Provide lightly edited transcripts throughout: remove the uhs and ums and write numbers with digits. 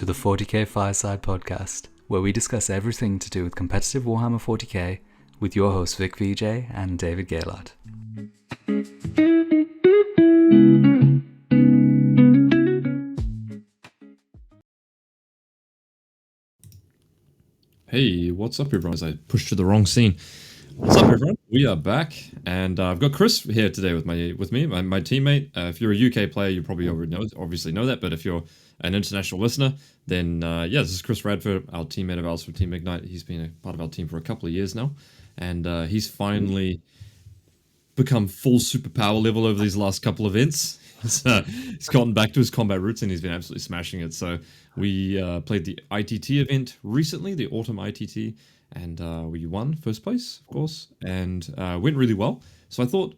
to the 40k Fireside podcast, where we discuss everything to do with competitive Warhammer 40k with your hosts Vic VJ and David Gaylord. Hey, what's up everyone? As I pushed to the wrong scene. What's up everyone? We are back, and I've got Chris here today with me, my teammate. If you're a UK player, you probably obviously know that, but if you're an international listener, then this is Chris Radford, our teammate of ours from Team Ignite. He's been a part of our team for a couple of years now, and he's finally become full superpower level over these last couple of events. He's gotten back to his combat roots, and he's been absolutely smashing it. So we played the ITT event recently, the Autumn ITT, and we won first place, of course, and went really well. So I thought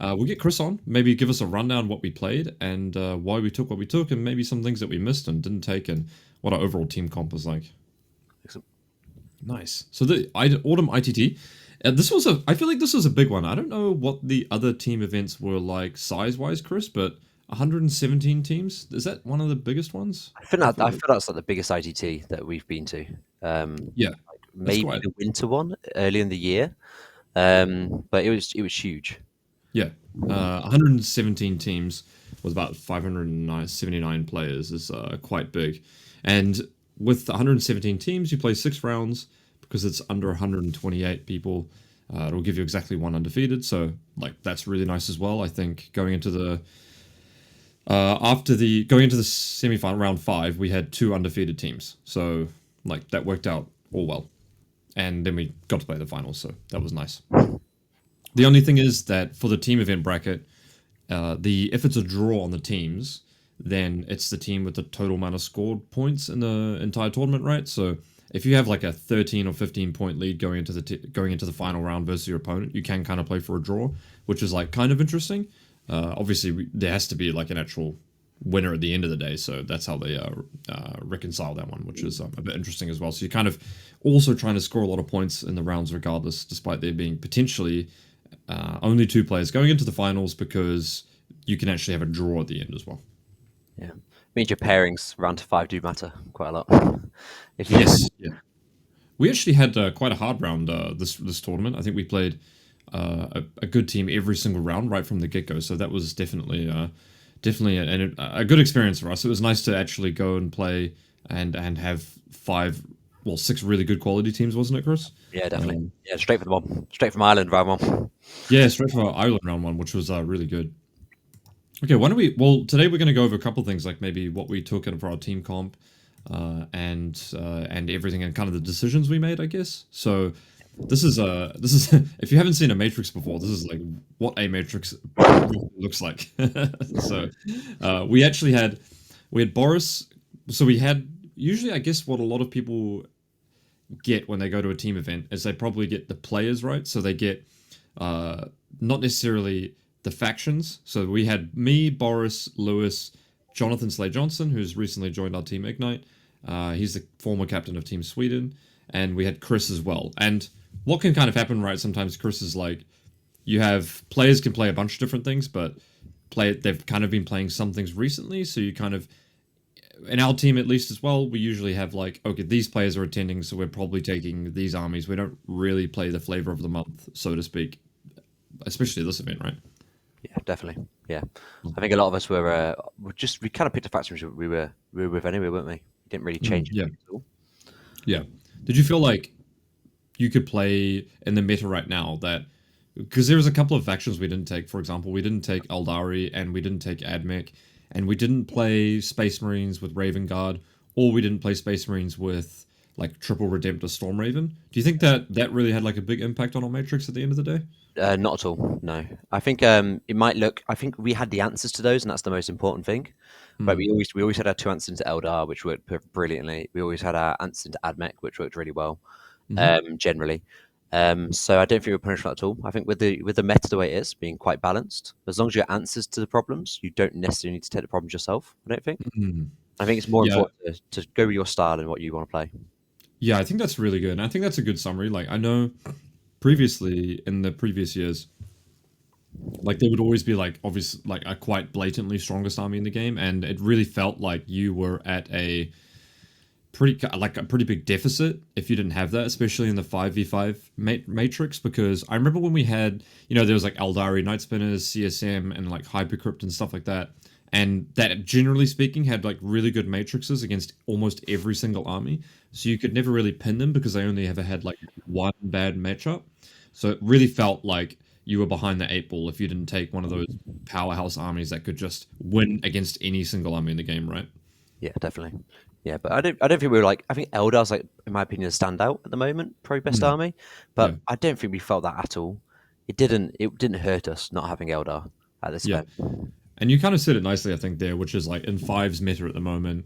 we'll get Chris on, maybe give us a rundown what we played and why we took what we took, and maybe some things that we missed and didn't take, and what our overall team comp was like. Excellent. Nice. So the Autumn ITT, I feel like this was a big one. I don't know what the other team events were like size-wise, Chris, but 117 teams, is that one of the biggest ones? I feel that's like the biggest ITT that we've been to. Yeah. Maybe the winter one early in the year, but it was huge. Yeah, 117 teams was about 579 players is quite big, and with 117 teams, you play 6 rounds because it's under 128 people. It'll give you exactly 1 undefeated, so like that's really nice as well. I think going into the semi-final round 5, we had 2 undefeated teams, so like that worked out all well. And then we got to play the finals, so that was nice. The only thing is that for the team event bracket, if it's a draw on the teams, then it's the team with the total amount of scored points in the entire tournament, right? So if you have like a 13 or 15 point lead going into the final round versus your opponent, you can kind of play for a draw, which is like kind of interesting. Obviously, there has to be like an actual winner at the end of the day, so that's how they reconcile that one, which is a bit interesting as well. So you're kind of also trying to score a lot of points in the rounds regardless, despite there being potentially only 2 players going into the finals, because you can actually have a draw at the end as well. Yeah, means your pairings round to 5 do matter quite a lot. Yes, yeah. We actually had quite a hard round this tournament. I think we played a good team every single round right from the get-go, so that was definitely a good experience for us. It was nice to actually go and play and have 6 really good quality teams, wasn't it, Chris? Yeah, definitely. Straight from Ireland round 1. Yeah, straight from Ireland round 1, which was really good. Okay, today we're going to go over a couple things, like maybe what we took for our team comp, and everything, and kind of the decisions we made, I guess. So this is if you haven't seen a matrix before, this is like what a matrix looks like. So we had Boris. So we had, usually I guess what a lot of people get when they go to a team event is they probably get the players, right? So they get not necessarily the factions. So we had me, Boris, Lewis, Jonathan Slay Johnson, who's recently joined our team Ignite. He's the former captain of Team Sweden, and we had Chris as well. And what can kind of happen, right? Sometimes Chris is like, you have players can play a bunch of different things, but they've kind of been playing some things recently. So you kind of, in our team at least as well, we usually have like, okay, these players are attending, so we're probably taking these armies. We don't really play the flavor of the month, so to speak, especially this event, right? Yeah, definitely. Yeah, I think a lot of us we kind of picked the factions we were with anyway, weren't we? We didn't really change it at all. Yeah. Did you feel like you could play in the meta right now because there was a couple of factions we didn't take? For example, we didn't take Eldar, and we didn't take Admech, and we didn't play Space Marines with Raven Guard, or we didn't play Space Marines with like triple Redemptor Storm Raven. Do you think that really had like a big impact on our matrix at the end of the day? Not at all. No, I think it might look. I think we had the answers to those, and that's the most important thing. But we always had our 2 answers into Eldar, which worked brilliantly. We always had our answers into Admech, which worked really well, generally. So I don't think we're punished at all. I think with the meta the way it is, being quite balanced, as long as you have answers to the problems, you don't necessarily need to take the problems yourself. I don't think. I think it's more important to go with your style and what you want to play. Yeah, I think that's really good. And I think that's a good summary. Like, I know previously, in the previous years, like there would always be like obviously like a quite blatantly strongest army in the game, and it really felt like you were at a a pretty big deficit if you didn't have that, especially in the 5v5 matrix, because I remember when we had, there was like Eldari, Night Spinners, CSM, and like Hypercrypt and stuff like that, and that generally speaking had like really good matrices against almost every single army, so you could never really pin them because they only ever had like one bad matchup. So it really felt like you were behind the 8 ball if you didn't take one of those powerhouse armies that could just win against any single army in the game, right? Yeah, definitely. Yeah, but I don't think we were like. I think Eldar's like, in my opinion, a standout at the moment, probably best army. But Yeah. I don't think we felt that at all. It didn't hurt us not having Eldar at this event. And you kind of said it nicely, I think, there, which is like in 5's meta at the moment,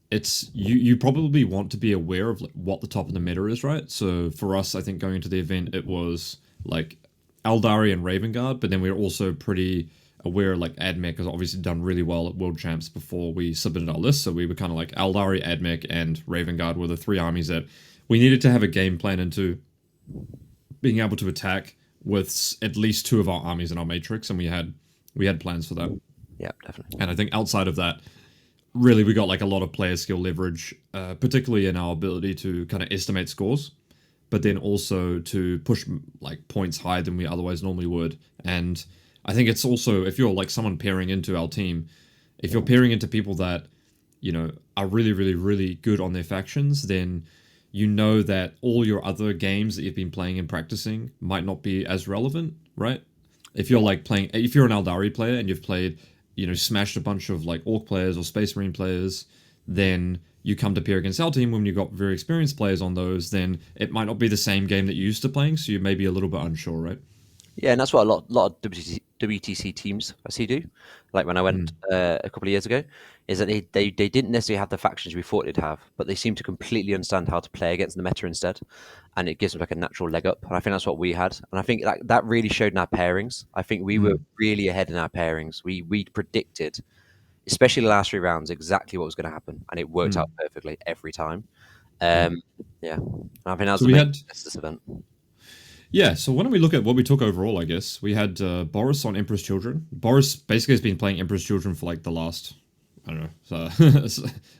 it's you probably want to be aware of like, what the top of the meta is, right? So for us, I think going into the event, it was like Eldari and Vanguard, but then we were also pretty aware like AdMech has obviously done really well at World Champs before we submitted our list, so we were kind of like Eldari, AdMech, and Vanguard were the 3 armies that we needed to have a game plan into being able to attack with at least 2 of our armies in our matrix, and we had plans for that. Yeah, definitely. And I think outside of that, really we got like a lot of player skill leverage, particularly in our ability to kind of estimate scores, but then also to push like points higher than we otherwise normally would. And I think it's also, if you're like someone pairing into our team, if you're pairing into people that, are really, really, really good on their factions, then you know that all your other games that you've been playing and practicing might not be as relevant, right? If you're like playing, if you're an Eldari player and you've played, smashed a bunch of like Orc players or Space Marine players, then you come to pair against our team when you've got very experienced players on those, then it might not be the same game that you used to playing, so you may be a little bit unsure, right? Yeah, and that's what a lot of WTC teams I see do. Like when I went a couple of years ago, is that they didn't necessarily have the factions we thought they'd have, but they seem to completely understand how to play against the meta instead, and it gives them like a natural leg up. And I think that's what we had, and I think that really showed in our pairings. I think we were really ahead in our pairings. We predicted, especially the last 3 rounds, exactly what was going to happen, and it worked out perfectly every time. Yeah, and I think that was the main success of this event. Yeah, so why don't we look at what we took overall, I guess. We had Boris on Emperor's Children. Boris basically has been playing Emperor's Children for like the last, I don't know,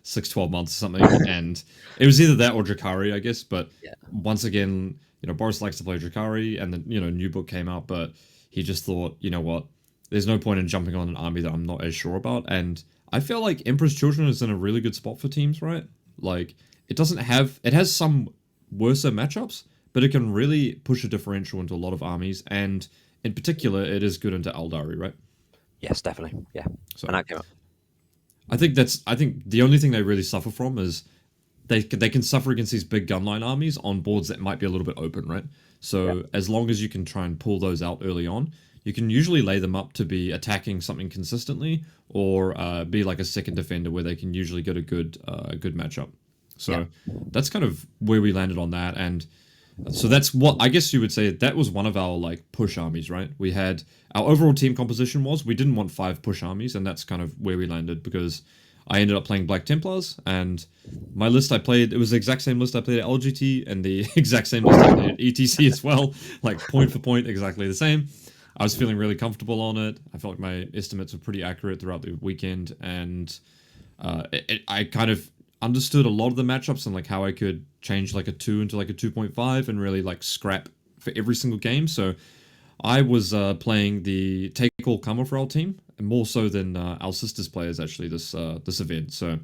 6, 12 months or something. And it was either that or Drakari, I guess. But once again, Boris likes to play Drakari, and the new book came out, but he just thought, you know what, there's no point in jumping on an army that I'm not as sure about. And I feel like Emperor's Children is in a really good spot for teams, right? Like, it has some worser matchups, but it can really push a differential into a lot of armies, and in particular, it is good into Eldari, right? Yes, definitely. Yeah, so and that came up. I think the only thing they really suffer from is they can suffer against these big gunline armies on boards that might be a little bit open, right? So as long as you can try and pull those out early on, you can usually lay them up to be attacking something consistently, or be like a second defender where they can usually get a good matchup. So that's kind of where we landed on that, and so that's what I guess you would say that was one of our like push armies, right? We had our overall team composition was we didn't want 5 push armies, and that's kind of where we landed, because I ended up playing Black Templars, and my list I played, it was the exact same list I played at LGT and the exact same list I played at ETC as well, like point for point exactly the same. I was feeling really comfortable on it. I felt like my estimates were pretty accurate throughout the weekend, and I kind of understood a lot of the matchups and like how I could change like a 2 into like a 2.5 and really like scrap for every single game. So I was playing the take all comer for our team, and more so than our sisters players actually this event. So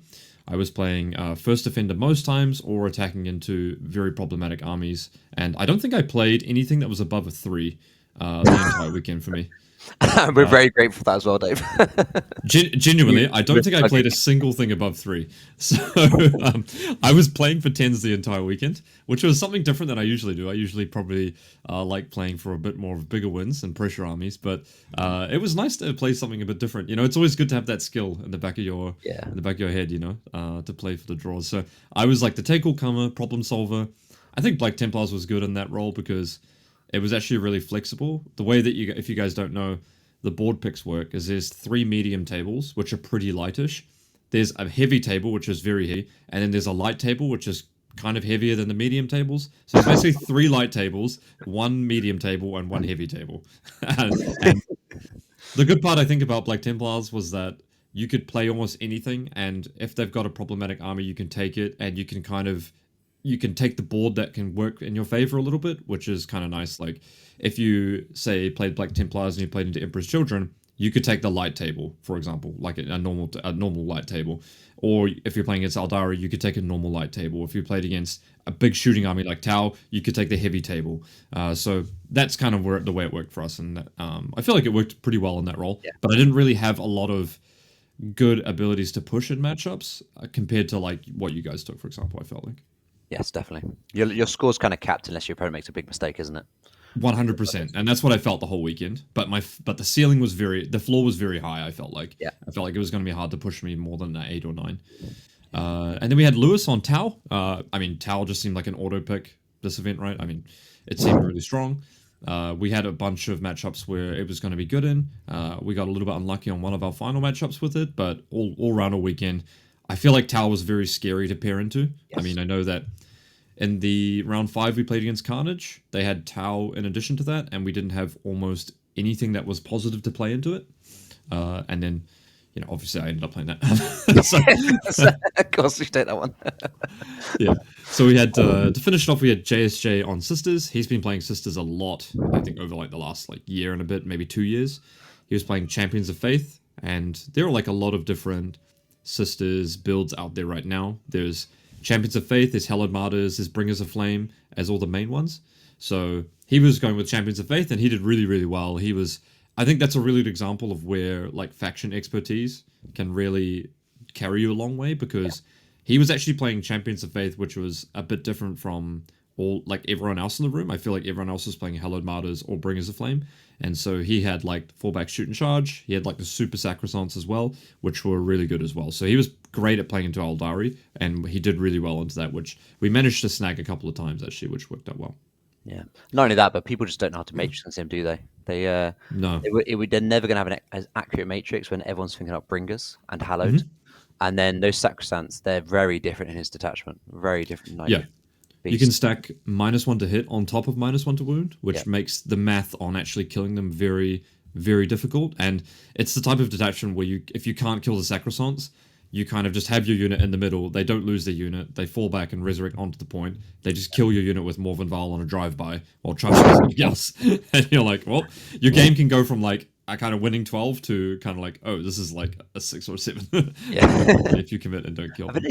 I was playing first defender most times, or attacking into very problematic armies, and I don't think I played anything that was above a 3 the entire weekend for me. We're very grateful for that as well, Dave. Genuinely, I don't think I played a single thing above 3. So I was playing for 10s the entire weekend, which was something different than I usually do. I usually probably like playing for a bit more of bigger wins and pressure armies, but it was nice to play something a bit different. It's always good to have that skill in the back of your head, to play for the draws. So I was like the take all comer, problem solver. I think Black Templars was good in that role because it was actually really flexible. The way that if you guys don't know, the board picks work is there's 3 medium tables, which are pretty lightish. There's a heavy table, which is very heavy. And then there's a light table, which is kind of heavier than the medium tables. So it's basically 3 light tables, 1 medium table, and 1 heavy table. and the good part, I think, about Black Templars was that you could play almost anything, and if they've got a problematic army, you can take it, and you can take the board that can work in your favor a little bit, which is kind of nice. Like, if you, say, played Black Templars and you played into Emperor's Children, you could take the light table, for example, like a normal light table. Or if you're playing against Eldar, you could take a normal light table. If you played against a big shooting army like Tau, you could take the heavy table. So that's kind of the way it worked for us. And I feel like it worked pretty well in that role. Yeah. But I didn't really have a lot of good abilities to push in matchups compared to like what you guys took, for example, I felt like. Yes, definitely. Your score's kind of capped unless your opponent makes a big mistake, isn't it? 100%, and that's what I felt the whole weekend. But the ceiling was the floor was very high. I felt like I felt like it was going to be hard to push me more than an 8 or 9. And then we had Lewis on Tau. I mean, Tau just seemed like an auto pick this event, right? I mean, it seemed really strong. We had a bunch of matchups where it was going to be good in. We got a little bit unlucky on one of our final matchups with it, but all around all weekend, I feel like Tau was very scary to pair into. Yes. I mean, I know that in the round 5 we played against Carnage, they had Tau in addition to that, and we didn't have almost anything that was positive to play into it. And then, obviously I ended up playing that. Of course we take that one. Yeah. So we had, to finish it off, we had JSJ on Sisters. He's been playing Sisters a lot, I think, over like the last year and a bit, maybe 2 years. He was playing Champions of Faith, and there are like a lot of different Sisters builds out there right now. There's Champions of Faith, there's Hallowed Martyrs, there's Bringers of Flame as all the main ones. So he was going with Champions of Faith, and he did really, really well. I think that's a really good example of where like faction expertise can really carry you a long way, because he was actually playing Champions of Faith, which was a bit different from everyone else in the room. I feel like everyone else was playing Hallowed Martyrs or Bringers of Flame. And so he had like fallback shoot and charge. He had like the super sacrosancts as well, which were really good as well. So he was great at playing into Eldari, and he did really well into that, which we managed to snag a couple of times actually, which worked out well. Yeah. Not only that, but people just don't know how to matrix against him, do they? No. They're never going to have an accurate matrix when everyone's thinking about Bringers and Hallowed. Mm-hmm. And then those sacrosancts, they're very different in his detachment. Very different. Yeah. Beast. You can stack -1 to hit on top of -1 to wound, which makes the math on actually killing them very, very difficult. And it's the type of detachment where if you can't kill the sacrosancts, you kind of just have your unit in the middle. They don't lose their unit. They fall back and resurrect onto the point. They just kill your unit with Morven Val on a drive-by while trying to do something else. And you're like, well, your game can go from like a kind of winning 12 to kind of like, oh, this is like a 6 or 7. If you commit and don't kill. I think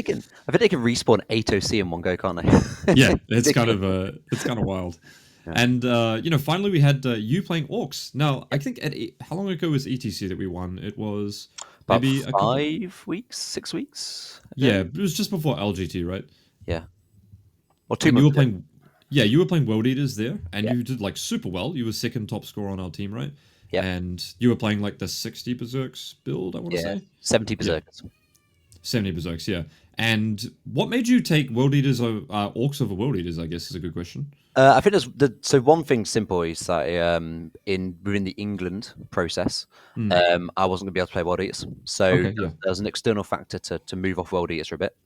they can respawn 8 OC in one go, can't they? Yeah, it's kind of wild. Yeah. And finally we had you playing Orks. Now, I think how long ago was ETC that we won? It was about maybe 5 weeks, 6 weeks. Yeah, it was just before LGT, right? Yeah. Or 2 months. You were playing World Eaters there, and you did like super well. You were second top scorer on our team, right? Yeah. And you were playing like the 60 Berserks build, I want to say? 70 Berserkers. Yeah. 70 Berserks, yeah. And what made you take World Eaters Orks over World Eaters, I guess, is a good question. I think so one thing simple is that within the England process, I wasn't going to be able to play World Eaters. So there was an external factor to move off World Eaters for a bit.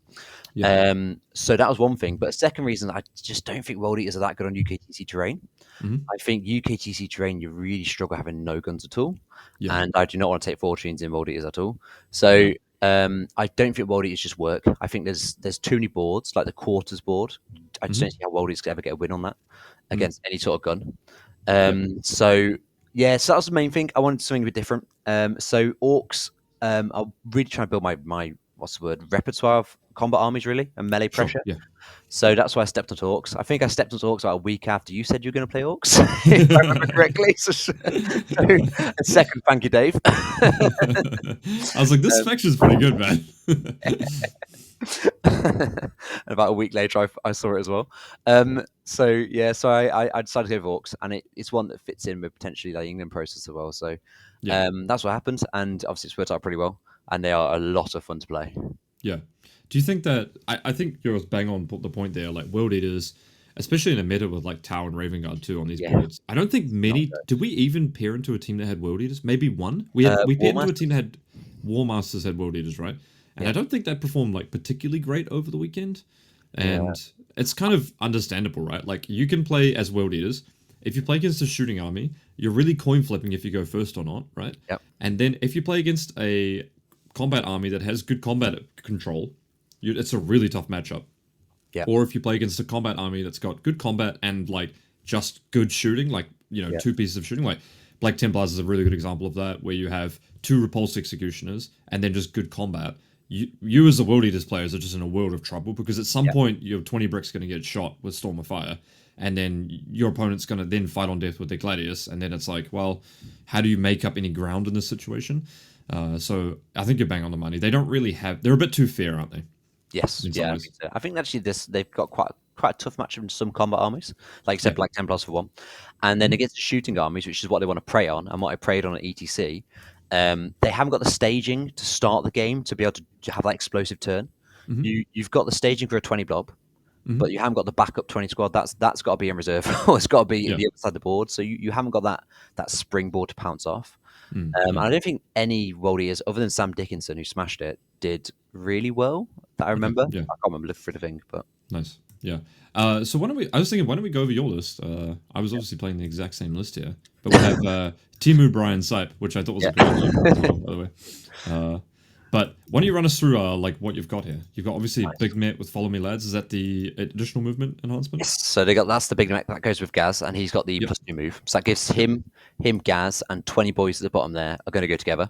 Yeah. So that was one thing. But second reason, I just don't think World Eaters are that good on UKTC terrain. Mm-hmm. I think UKTC terrain, you really struggle having no guns at all. Yeah. And I do not want to take fortunes in World Eaters at all. So I don't think World Eaters just work. I think there's too many boards, like the quarters board. I just don't see how World Eaters could ever get a win on that against any sort of gun. So that was the main thing. I wanted something a bit different. So Orks, I'll really try to build my repertoire of combat armies, really, and melee pressure. Yeah. So that's why I stepped onto Orks. I think I stepped onto Orks about a week after you said you were going to play Orks, if I remember correctly. So a second, thank you, Dave. I was like, this faction's pretty good, man. And about a week later, I saw it as well. So I decided to go with Orks, and it's one that fits in with potentially the England process as well. So that's what happened, and obviously it's worked out pretty well, and they are a lot of fun to play. Yeah. Do you think that I think you're bang on the point there? Like World Eaters, especially in a meta with like Tau and Raven Guard too on these boards. I don't think many. Did we even pair into a team that had World Eaters? Maybe one. We paired into a team that had Warmasters had World Eaters, right? And I don't think that performed like particularly great over the weekend. And it's kind of understandable, right? Like you can play as World Eaters. If you play against a shooting army, you're really coin flipping if you go first or not, right? Yep. And then if you play against a combat army that has good combat control, it's a really tough matchup. Yeah. Or if you play against a combat army that's got good combat and like just good shooting, like, you know, 2 pieces of shooting, like Black Templars is a really good example of that, where you have 2 repulsed executioners and then just good combat. You as the World Eaters players are just in a world of trouble, because at some point your 20 bricks going to get shot with Storm of Fire, and then your opponent's going to then fight on death with their Gladius, and then it's like, well, how do you make up any ground in this situation? So I think you're bang on the money. They don't really have... They're a bit too fair, aren't they? Yes. Yeah. I think actually they've got quite a tough match in some combat armies. Like you said, Black Templars for one. And then against the shooting armies, which is what they want to prey on, and what I preyed on at ETC, they haven't got the staging to start the game to be able to have that explosive turn. You've got the staging for a 20 blob, but you haven't got the backup 20 squad. That's got to be in reserve, or it's got to be in the other side of the board. So you haven't got that springboard to pounce off. And I don't think any World Eaters, other than Sam Dickinson, who smashed it, did really well that I remember. I can't remember for the thing, but nice. Yeah. So why don't we go over your list? I was obviously playing the exact same list here, but we have Timu Brian Sipe, which I thought was a great name as well, by the way. But why don't you run us through like what you've got here? You've got obviously Big Met with Follow Me Lads. Is that the additional movement enhancement? Yes. So that's the Big Met that goes with Gaz, and he's got the +2 move. So that gives him Gaz, and 20 boys at the bottom there are going to go together,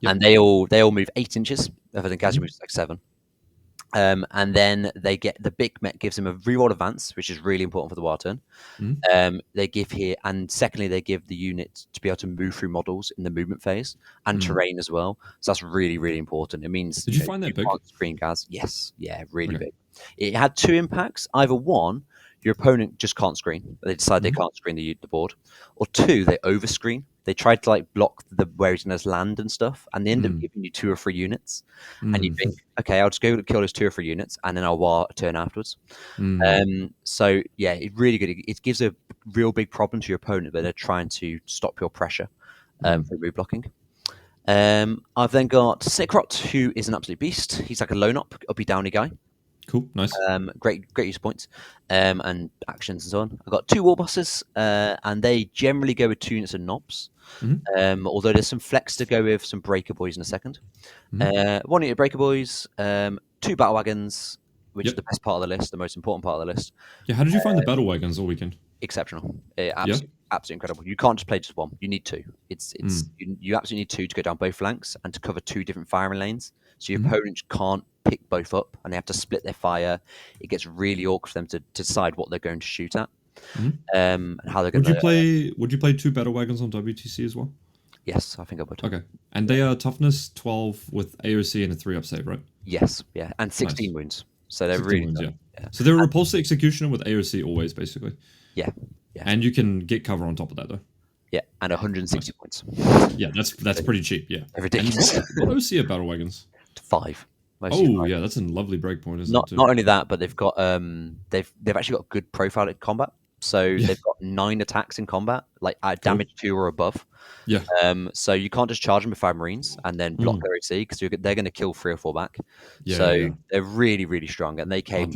and they all move 8 inches. Other than Gaz, moves like 7. And then they get the Big Met gives him a reroll advance, which is really important for the war turn. They give here, and secondly, they give the unit to be able to move through models in the movement phase and terrain as well. So that's really, really important. It means did you find that big? Screen Gaz, yes, really big. It had 2 impacts. Either one, your opponent just can't screen. They decide they can't screen the board, or 2, they overscreen. They tried to like block where he's going to land and stuff, and they end up giving you 2 or 3 units. And you think, okay, I'll just go kill those 2 or 3 units, and then I'll war a turn afterwards. So yeah, it's really good. It gives a real big problem to your opponent, but they're trying to stop your pressure for move blocking. I've then got Sickrot, who is an absolute beast. He's like a lone uppy downy guy. Cool, nice. Great use of points and actions and so on. I've got 2 Warmasters, and they generally go with 2 units of knobs. Although there's some flex to go with some Breaker Boys in a second. 1 unit of Breaker Boys, 2 Battlewagons, which is the best part of the list, the most important part of the list. Yeah, how did you find the Battlewagons all weekend? Exceptional. Absolutely incredible. You can't just play just one. You need 2. You absolutely need 2 to go down both flanks and to cover 2 different firing lanes. So your opponent can't pick both up, and they have to split their fire. It gets really awkward for them to decide what they're going to shoot at, and how they're going to. Would you play 2 Battlewagons on WTC as well? Yes, I think I would. Okay, and they are toughness 12 with AOC and a 3-up save, right? Yes, yeah, and 16 wounds. So they're really wounds, So they're a repulsive executioner with AOC always, basically. Yeah. And you can get cover on top of that, though. Yeah, and 160 points. Yeah, that's pretty cheap. Yeah, ridiculous. What OC are Battlewagons? 5. Yeah, that's a lovely breakpoint, isn't it? Not only that, but they've got they've actually got good profile at combat. So they've got 9 attacks in combat, like at damage 2 or above. Yeah. So you can't just charge them with 5 Marines and then block their AC, because they're going to kill 3 or 4 back. They're really, really strong, and they came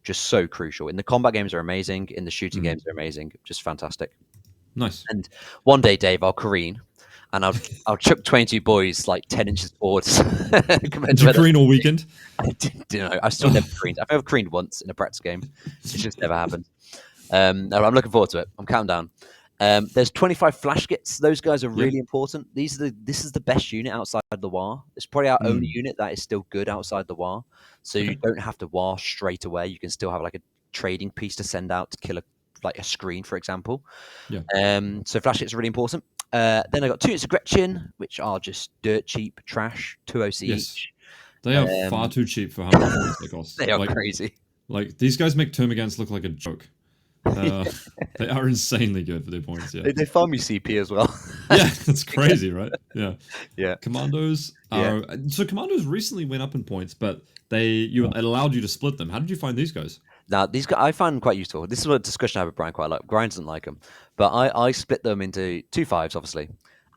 just so crucial. In the combat games, are amazing. In the shooting games, they're amazing. Just fantastic. Nice. And one day, Dave, I'll careen, and I'll chuck 22 boys like 10 inches forwards. Did you careen all weekend? I didn't. I still never careened. I've ever careened once in a practice game. It's just never happened. I'm looking forward to it. I'm counting down. There's 25 flash kits. Those guys are really important. This is the best unit outside the war. It's probably our only unit that is still good outside the war. So you don't have to war straight away. You can still have like a trading piece to send out to kill a screen, for example. So flash kits are really important. Then I got 2 units of Gretchen, which are just dirt cheap trash, 2 OC each. They are far too cheap for how much points they cost. They are crazy. Like, these guys make Termagants look like a joke. They are insanely good for their points. Yeah, they farm you CP as well. Yeah, that's crazy, right? Yeah. Commandos are so commandos recently went up in points, but it allowed you to split them. How did you find these guys? Now, these guys I find quite useful. This is a discussion I have with Brian quite a lot. Brian doesn't like them, but I split them into 2 5s, obviously,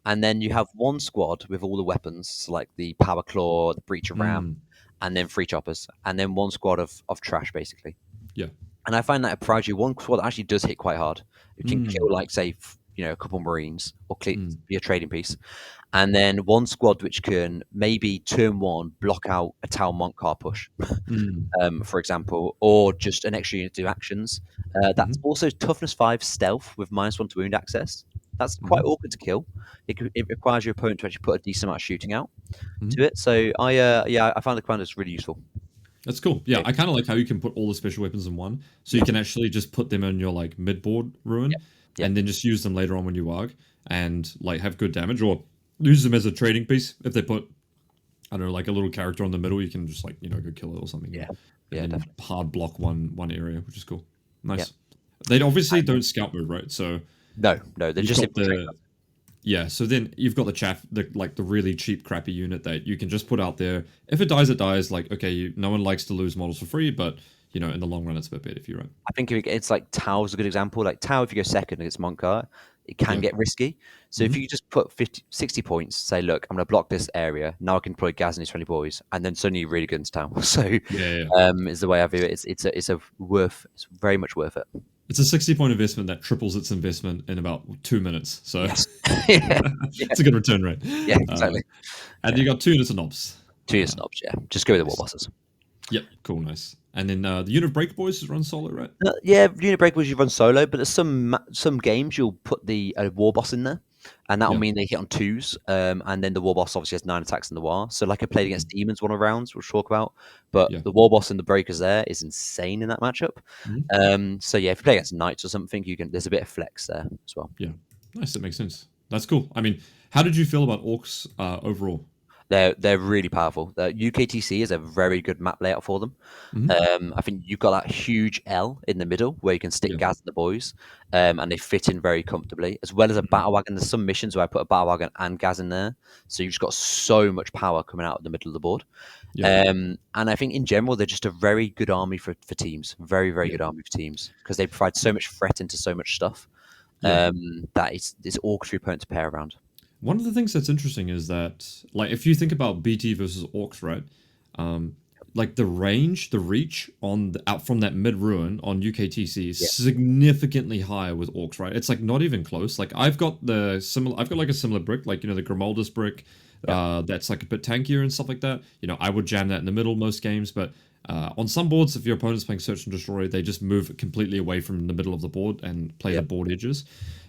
and then you have 1 squad with all the weapons, like the Power Claw, the Breacher Ram, and then 3 choppers, and then 1 squad of trash, basically. Yeah. And I find that it provides you 1 squad that actually does hit quite hard. It can kill, like, say, a couple Marines or be a trading piece, and then one squad which can maybe turn one block out a Tau Monk car push, for example, or just an extra unit to do actions. That's also toughness 5 stealth with -1 to wound access. That's quite awkward to kill. It requires your opponent to actually put a decent amount of shooting out to it. So I found the commanders really useful. That's cool. Yeah, I kind of like how you can put all the special weapons in one, so you can actually just put them in your like mid-board ruin, and then just use them later on when you warg, and like have good damage, or use them as a trading piece. If they put, I don't know, like a little character on the middle, you can just like go kill it or something. Yeah, and definitely. Hard block one area, which is cool. Nice. They obviously don't scout move, right? So no, they're just yeah, so then you've got the really cheap, crappy unit that you can just put out there. If it dies, it dies. Like, okay, no one likes to lose models for free, but, in the long run, it's a bit better if you're right. I think it's like Tau's a good example. Like Tau, if you go second against Monkar, it can get risky. So if you just put 60 points, say, look, I'm going to block this area. Now I can deploy Gaz and his 20 boys, and then suddenly you're really good into Tau. So is the way I view it. It's very much worth it. It's a 60-point investment that triples its investment in about 2 minutes. So it's a good return rate. Yeah, exactly. And you got 2 units of knobs. 2 units of knobs, yeah. Just go with the Warmasters. Yep, cool, nice. And then the unit of Breaker Boys is run solo, right? Unit Breaker Boys you run solo, but there's some games you'll put the War Boss in there, and that'll mean they hit on 2s, and then the War Boss obviously has 9 attacks in the War. So like I played against Demons one of the rounds, which we'll talk about, but the War Boss and the Breakers there is insane in that matchup. So yeah, if you play against Knights or something, there's a bit of flex there as well. Yeah, nice, that makes sense. That's cool. I mean, how did you feel about Orks overall? They're really powerful. The UKTC is a very good map layout for them. I think you've got that huge L in the middle where you can stick Gaz and the boys, and they fit in very comfortably, as well as a Battlewagon. There's some missions where I put a Battlewagon and Gaz in there, so you've just got so much power coming out of the middle of the board. And I think in general they're just a very good army for teams. Very, very good army for teams, because they provide so much threat into so much stuff that it's all for your opponent to pair around. One of the things that's interesting is that, like, if you think about BT versus Orks, right? Like the range, the reach out from that mid ruin on UKTC is significantly higher with Orks, right? It's like not even close. Like I've got like a similar brick, like the Grimaldus brick, that's like a bit tankier and stuff like that. I would jam that in the middle most games, but on some boards, if your opponent's playing Search and Destroy, they just move completely away from the middle of the board and play the board edges.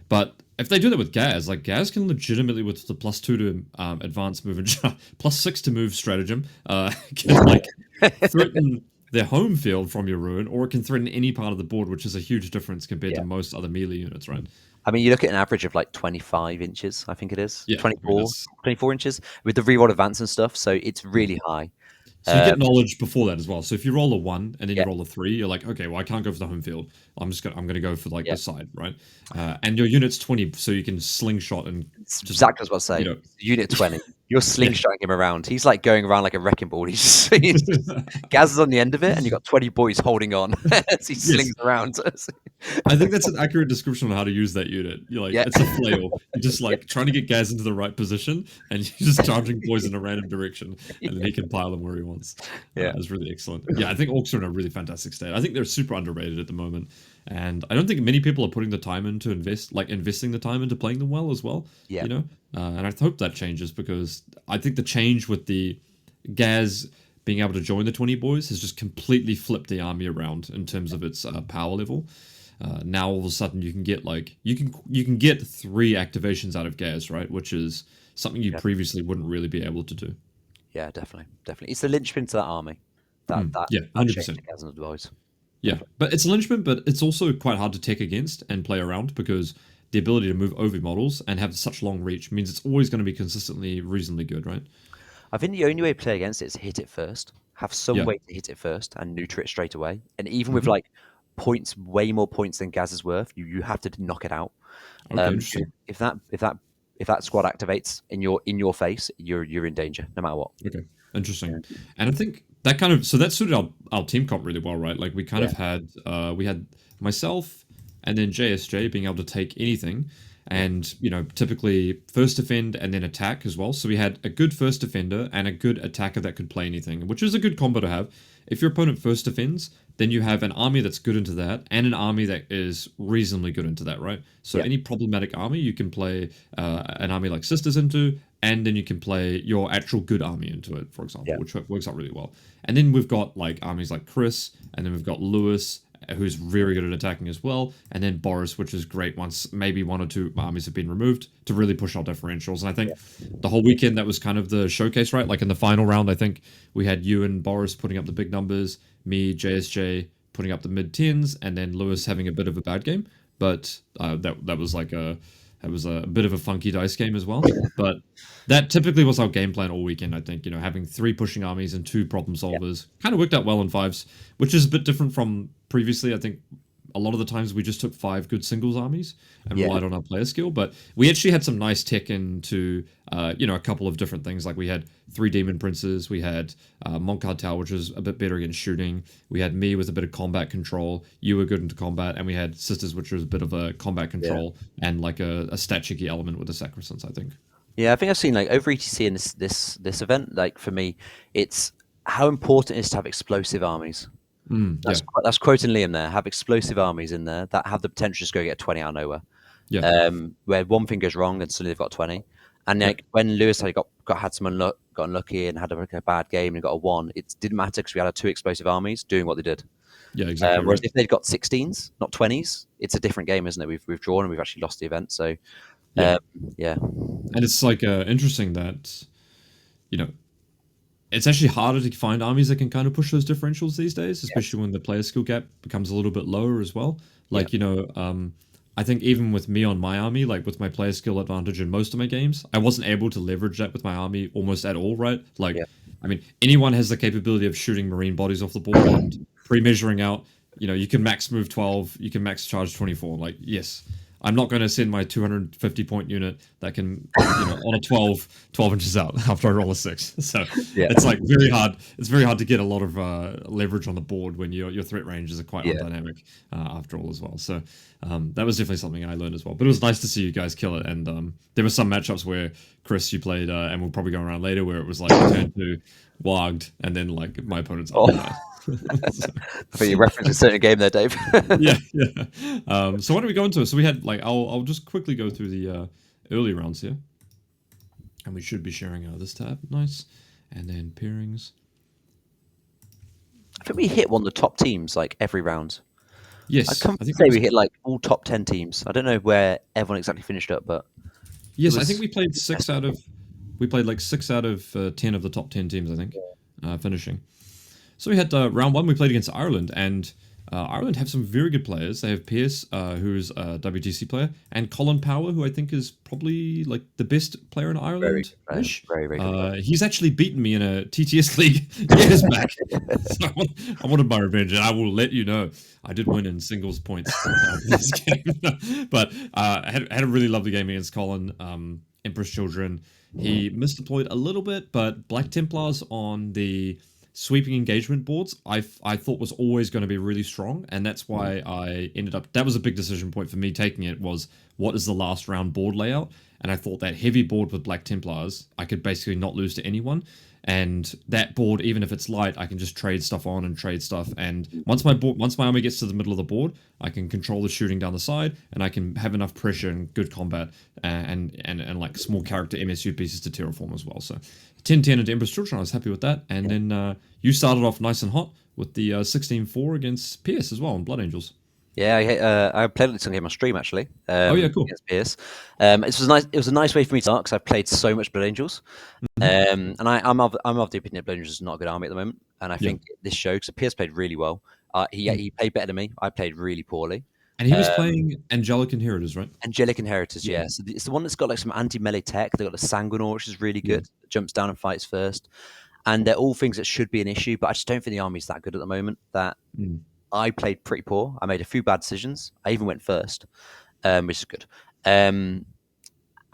But if they do that with Gaz, like Gaz can legitimately, with the +2 to advance move and +6 to move stratagem, can like threaten their home field from your ruin, or it can threaten any part of the board, which is a huge difference compared to most other melee units, right? I mean, you look at an average of like 25 inches, I think it is. Yeah, 24 inches with the reroll advance and stuff, so it's really high. So you get knowledge before that as well. So if you roll a 1 and then you roll a 3, you're like, okay, well, I can't go for the home field. I'm gonna go for like the side, right? And your unit's 20, so you can slingshot and just, exactly what I was about to say. Unit 20. You're slingshotting him around. He's like going around like a wrecking ball. He's Gaz is on the end of it, and you got 20 boys holding on as he slings around. I think that's an accurate description on how to use that unit. You're like, it's a flail. You're just like trying to get Gaz into the right position, and you're just charging boys in a random direction, and then he can pile them where he wants. It's really excellent. Yeah, I think Orks are in a really fantastic state. I think they're super underrated at the moment, and I don't think many people are putting the time into investing the time into playing them well as well. And I hope that changes, because I think the change with the Gaz being able to join the 20 boys has just completely flipped the army around in terms of its power level. Now all of a sudden you can get you can get 3 activations out of Gaz, right? Which is something you previously wouldn't really be able to do. Yeah, definitely. It's the linchpin to that army. That 100%. Gaz and the boys. Yeah, but it's a linchpin, but it's also quite hard to tech against and play around, because the ability to move over models and have such long reach means it's always going to be consistently reasonably good, right? I think the only way to play against it is hit it first. Have some way to hit it first and neuter it straight away. And even with like points, way more points than Gaz is worth, you have to knock it out. Okay, if that squad activates in your face, you're in danger no matter what. Okay, interesting. And I think that that suited our team comp really well, right? Like we kind of had we had myself and then JSJ being able to take anything, and typically first defend and then attack as well. So we had a good first defender and a good attacker that could play anything, which is a good combo to have. If your opponent first defends, then you have an army that's good into that, and an army that is reasonably good into that, right? So any problematic army you can play an army like Sisters into, and then you can play your actual good army into it, for example, which works out really well. And then we've got like armies like Chris, and then we've got Lewis, who's very good at attacking as well, and then Boris, which is great once maybe 1 or 2 armies have been removed to really push our differentials. And I think the whole weekend that was kind of the showcase, right? Like in the final round, I think we had you and Boris putting up the big numbers, me, JSJ putting up the mid-10s, and then Lewis having a bit of a bad game. But that was like a bit of a funky dice game as well. But that typically was our game plan all weekend, I think. Having 3 pushing armies and 2 problem solvers kind of worked out well in 5s, which is a bit different from previously. I think a lot of the times we just took 5 good singles armies and relied on our player skill. But we actually had some nice tech into, a couple of different things. Like we had 3 Demon Princes, we had Monk Cartel, which was a bit better against shooting. We had me with a bit of combat control. You were good into combat, and we had Sisters, which was a bit of a combat control and like a stat cheeky element with the Sacrosanct, I think. Yeah, I think I've seen like over ETC in this event. Like for me, it's how important it is to have explosive armies. That's quoting Liam there. Have explosive armies in there that have the potential to just go get 20 out of nowhere. Where one thing goes wrong and suddenly they've got 20. And like when Lewis had some got unlucky and had a bad game and got a 1, it didn't matter because we had 2 explosive armies doing what they did. Yeah, exactly. Whereas if they'd got 16s, not 20s, it's a different game, isn't it? We've drawn and we've actually lost the event. So and it's like interesting that it's actually harder to find armies that can kind of push those differentials these days, especially when the player skill gap becomes a little bit lower as well. Like, I think even with me on my army, like with my player skill advantage in most of my games, I wasn't able to leverage that with my army almost at all, right? Like, I mean, anyone has the capability of shooting marine bodies off the board and pre-measuring out, you can max move 12, you can max charge 24. Like, yes, I'm not going to send my 250 point unit that can, on a 12 inches out after I roll a 6. So it's like very hard. It's very hard to get a lot of leverage on the board when your threat ranges are quite undynamic after all as well. So that was definitely something I learned as well. But it was nice to see you guys kill it. And there were some matchups where Chris, you played, and we'll probably go around later, where it was like turn 2, Warged, and then like my opponent's up. I think you referenced a certain game there, Dave. yeah. So why don't we go into it? So we had like I'll just quickly go through the early rounds here, and we should be sharing this tab. Nice, and then pairings. I think we hit one of the top teams like every round. Yes, I think we hit like all top 10 teams. I don't know where everyone exactly finished up, but yes, I think we played 6 out of 10 of the top 10 teams. I think finishing. So we had round 1, we played against Ireland, and Ireland have some very good players. They have Pierce, who's a WTC player, and Colin Power, who I think is probably like the best player in Ireland. Very good. He's actually beaten me in a TTS league years back. So I wanted my revenge, and I will let you know I did win in singles points this game. But I had a really lovely game against Colin, Empress Children. He misdeployed a little bit, but Black Templars on the sweeping engagement boards I thought was always going to be really strong, and that's why I ended up, that was a big decision point for me taking it, was what is the last round board layout. And I thought that heavy board with Black Templars I could basically not lose to anyone, and that board, even if it's light, I can just trade stuff on and trade stuff, and once my army gets to the middle of the board, I can control the shooting down the side, and I can have enough pressure and good combat and like small character MSU pieces to terraform as well. So 10-10 into Empress Children, I was happy with that. And then you started off nice and hot with the 16-4 against Pierce as well on Blood Angels. Yeah, I played this game on stream actually. Oh yeah, cool. Against Pierce. It was nice. It was a nice way for me to start because I've played so much Blood Angels, and I'm of the opinion that Blood Angels is not a good army at the moment. And I think this show, because Pierce played really well. He played better than me. I played really poorly. And he was playing Angelic Inheritors, right? Angelic Inheritors, yeah. So it's the one that's got like some anti-melee tech. They've got the Sanguinor, which is really good. Jumps down and fights first. And they're all things that should be an issue, but I just don't think the army's that good at the moment. That I played pretty poor. I made a few bad decisions. I even went first, which is good. And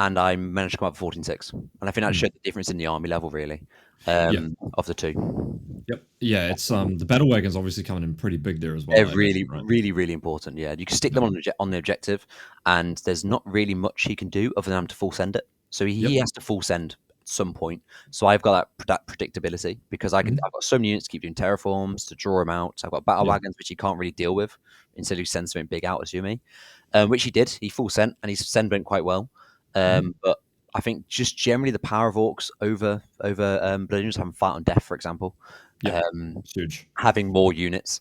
I managed to come up 14-6. And I think that showed the difference in the army level, really, of the two. Yep. Yeah, it's the Battlewagons obviously coming in pretty big there as well. They're really important. Yeah, you can stick them on the objective, and there's not really much he can do other than to full send it. So he has to full send some point. So I've got that predictability because I've got so many units to keep doing terraforms to draw them out. I've got battle wagons which he can't really deal with. Instead, he sends something big out, assuming, which he did. He full sent, and his send went quite well. But I think just generally the power of Orks over Blood Angels, having fight on death, for example, huge. Having more units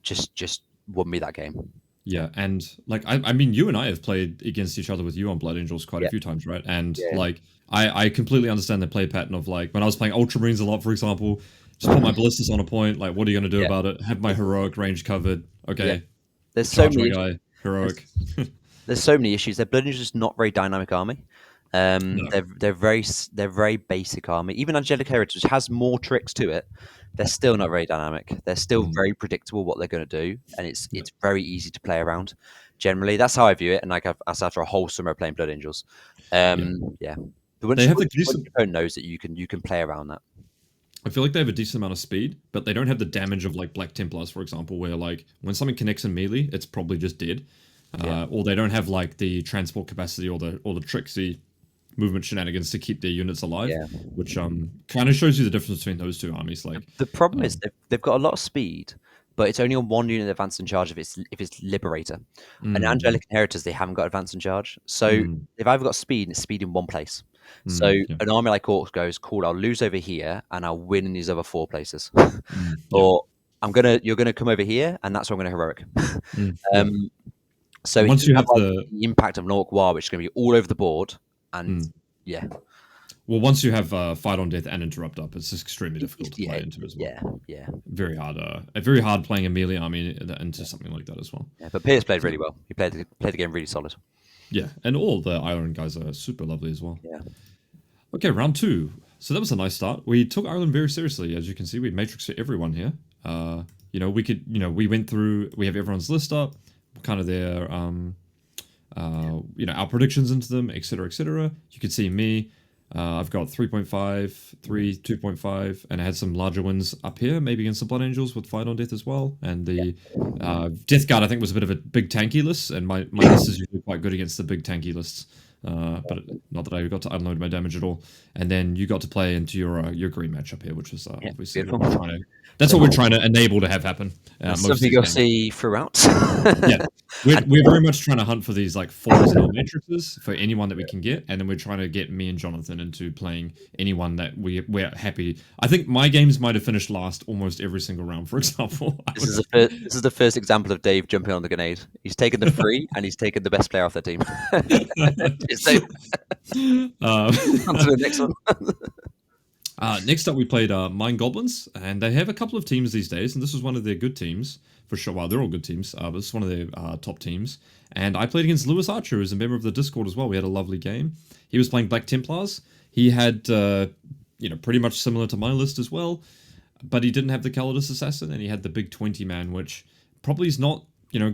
just won me that game. Yeah, and like I mean, you and I have played against each other with you on Blood Angels quite a few times, right? And like I completely understand the play pattern of like when I was playing Ultramarines a lot, for example, just put my ballistas on a point. Like, what are you going to do about it? Have my heroic range covered. Okay, there's so many guy heroic. There's so many issues. Their Blood Angels is not very dynamic army. They're very basic army. Even Angelic Heritage, which has more tricks to it, they're still not very dynamic. They're still very predictable what they're going to do, and it's very easy to play around. Generally, that's how I view it. And like that's after a whole summer of playing Blood Angels. But once they have your opponent knows that you can play around that. I feel like they have a decent amount of speed, but they don't have the damage of like Black Templars, for example, where like when something connects in melee, it's probably just dead. Or they don't have like the transport capacity or the tricksy movement shenanigans to keep their units alive, which kind of shows you the difference between those two armies. Like the problem is they've got a lot of speed, but it's only on one unit advance in charge if it's Liberator. And Angelic Inheritors, they haven't got advance in charge, so they've either got speed and it's speed in one place. So an army like Orcs goes, cool, I'll lose over here and I'll win in these other 4 places. Or you're gonna come over here and that's where I'm gonna heroic. So once you have the impact of an Orc War, which is gonna be all over the board, and well, once you have fight on death and interrupt up, it's extremly difficult to play into as well. Very hard playing a melee army into something like that as well. But Pierce played really well. He played the game really solid. Yeah, and all the Ireland guys are super lovely as well. Yeah. Okay, round 2. So that was a nice start. We took Ireland very seriously, as you can see. We matrixed for everyone here. We went through. We have everyone's list up, kind of their our predictions into them, etc., etc. You can see me. I've got 3.5, 3, 2.5, and I had some larger wins up here, maybe against the Blood Angels with Fight on Death as well. And the Death Guard, I think, was a bit of a big tanky list, and my list is usually quite good against the big tanky lists. But not that I got to unload my damage at all. And then you got to play into your green matchup here, which was obviously that's what we're trying to enable to have happen. Something you'll see throughout. We're very much trying to hunt for these like 4s in our matrices for anyone that we can get, and then we're trying to get me and Jonathan into playing anyone that we're happy. I think my games might have finished last almost every single round, for example. This is the first example of Dave jumping on the grenade. He's taken the free and he's taken the best player off their team. On to the next one. Next up, we played Mine Goblins, and they have a couple of teams these days, and this was one of their good teams, for sure. Well, they're all good teams, but this is one of their top teams. And I played against Lewis Archer, who's a member of the Discord as well. We had a lovely game. He was playing Black Templars. He had, pretty much similar to my list as well, but he didn't have the Calidus Assassin, and he had the big 20-man, which probably is not,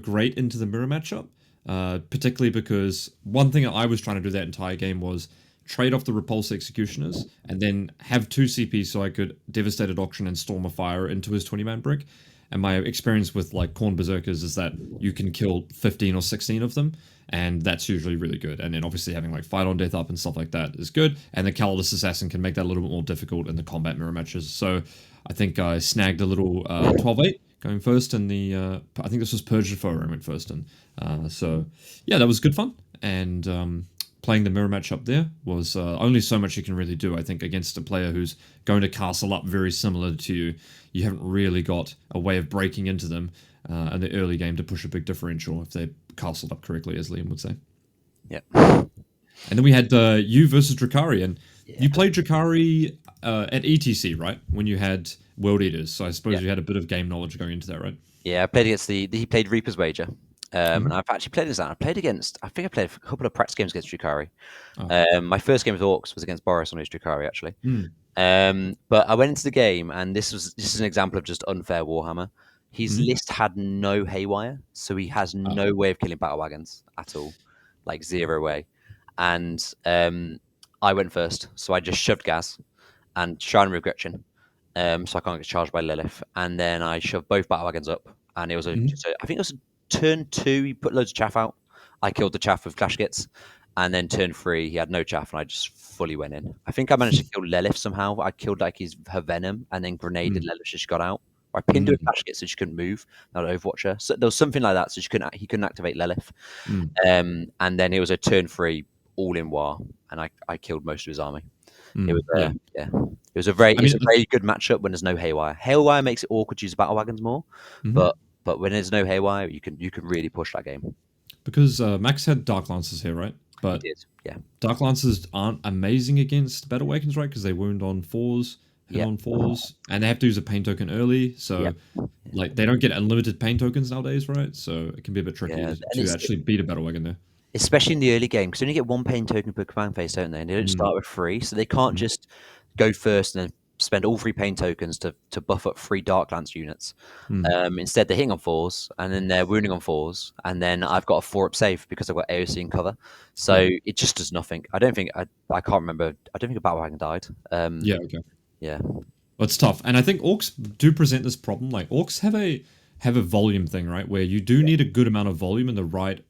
great into the mirror matchup, particularly because one thing I was trying to do that entire game was trade off the Repulse Executioners, and then have 2 CPs so I could Devastated Auction and Storm of Fire into his 20-man brick. And my experience with like Khorne Berserkers is that you can kill 15 or 16 of them, and that's usually really good. And then obviously having like Fight on Death up and stuff like that is good, and the Calidus Assassin can make that a little bit more difficult in the combat mirror matches. So I think I snagged a little 12-8 going first in the, I think this was Purged Foe I went first in. So yeah, that was good fun. And playing the mirror matchup there was only so much you can really do, I think, against a player who's going to castle up very similar to you. You haven't really got a way of breaking into them in the early game to push a big differential if they're castled up correctly, as Liam would say. Yep. And then we had you versus Drakari, and you played Drakari at ETC, right? When you had World Eaters, so I suppose you had a bit of game knowledge going into that, right? Yeah, I played against he played Reaper's Wager. And I've actually played against that. I think I played a couple of practice games against Drakari. My first game with Orks was against Boris on his Drakari, actually. But I went into the game, and this is an example of just unfair Warhammer. His list had no haywire, so he has no way of killing battle wagons at all, like 0 way. And I went first, so I just shoved Gaz and Shrine of Regression, so I can't get charged by Lilith. And then I shoved both battle wagons up, and it was I think it was turn 2, he put loads of chaff out. I killed the chaff with Clash Gits, And then turn 3, he had no chaff, and I just fully went in. I think I managed to kill Lilith somehow. I killed like her venom, and then grenaded Lilith so she got out. Or I pinned her a casket so she couldn't move. Not Overwatch her. So there was something like that, so he couldn't activate Lilith. And then it was a turn 3 all in war, and I killed most of his army. It was It was a very good matchup when there's no haywire. Haywire makes it awkward to use Battlewagons more, but when there's no haywire, you can really push that game. Because Max had Dark Lancers here, right? But Dark Lancers aren't amazing against Battlewagons, right? Because they wound on 4s, hit on 4s, and they have to use a pain token early. So, like, they don't get unlimited pain tokens nowadays, right? So it can be a bit tricky to actually beat a Battlewagon there. Especially in the early game, because you only get 1 pain token per command phase, don't they? And they don't start with 3, so they can't just go first and then spend all 3 pain tokens to buff up 3 Dark Lance units. Instead, they're hitting on 4s, and then they're wounding on 4s, and then I've got a 4-up save because I've got AOC and cover. So it just does nothing. I can't remember. I don't think a Battlewagon died. Yeah. Well, it's tough, and I think Orks do present this problem. Like Orks have a volume thing, right? Where you do need a good amount of volume in the right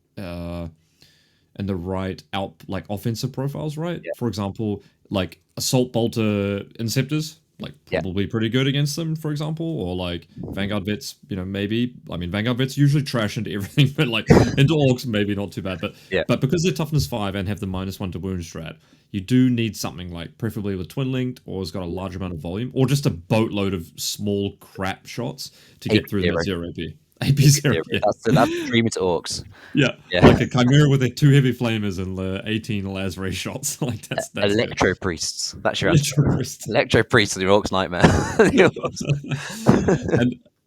offensive profiles, right? For example, like assault bolter inceptors, like probably pretty good against them, for example, or like Vanguard vets, maybe. I mean, Vanguard vets usually trash into everything, but like into Orks, maybe not too bad. But because they're toughness 5 and have the -1 to wound strat, you do need something like preferably with twin linked, or has got a large amount of volume, or just a boatload of small crap shots to get through that 0 AP. AP0. That's the dream to Orks. Like a Chimera with their 2 heavy flamers and 18 Lazray shots. Like that's Electro Priests. That's your Electro Priests are the Orks nightmare.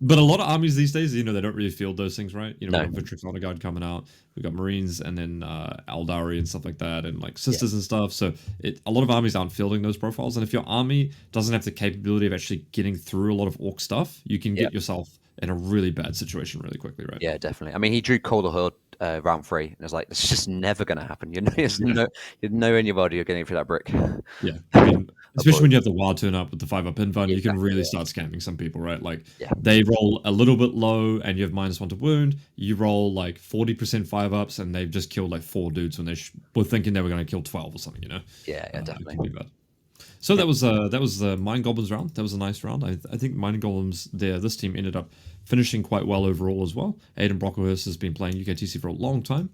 But a lot of armies these days, they don't really field those things, right? We have Victrix Honor Guard coming out. We've got Marines and then Eldar and stuff like that, and like Sisters and stuff. So a lot of armies aren't fielding those profiles. And if your army doesn't have the capability of actually getting through a lot of Orc stuff, you can get yourself in a really bad situation really quickly, right? Yeah, definitely. I mean, he drew Call the Horde round 3, and it was like, this is just never going to happen. You know anybody you're getting through that brick. Yeah, I mean, especially when you have the wild turn up with the 5-up invuln, you can really start scamming some people, right? Like, they roll a little bit low, and you have -1 to wound. You roll like 40% 5-ups, and they've just killed like 4 dudes when they were thinking they were going to kill 12 or something, Yeah, definitely. It can be bad. So that was the Mind Goblins round. That was a nice round. I think Mind Goblins this team ended up finishing quite well overall as well. Aiden Brocklehurst has been playing UKTC for a long time.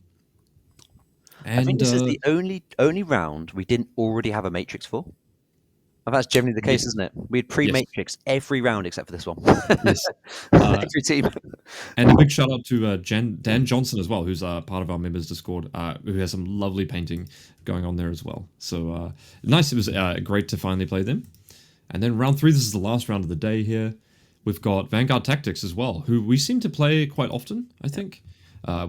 And I think this is the only round we didn't already have a Matrix for. And that's generally the case, isn't it? We had pre-Matrix every round except for this one. Yes. Every team. And a big shout out to Dan Johnson as well, who's part of our members Discord, who has some lovely painting going on there as well. So nice. It was great to finally play them. And then round 3, this is the last round of the day here. We've got Vanguard Tactics as well, who we seem to play quite often, I think.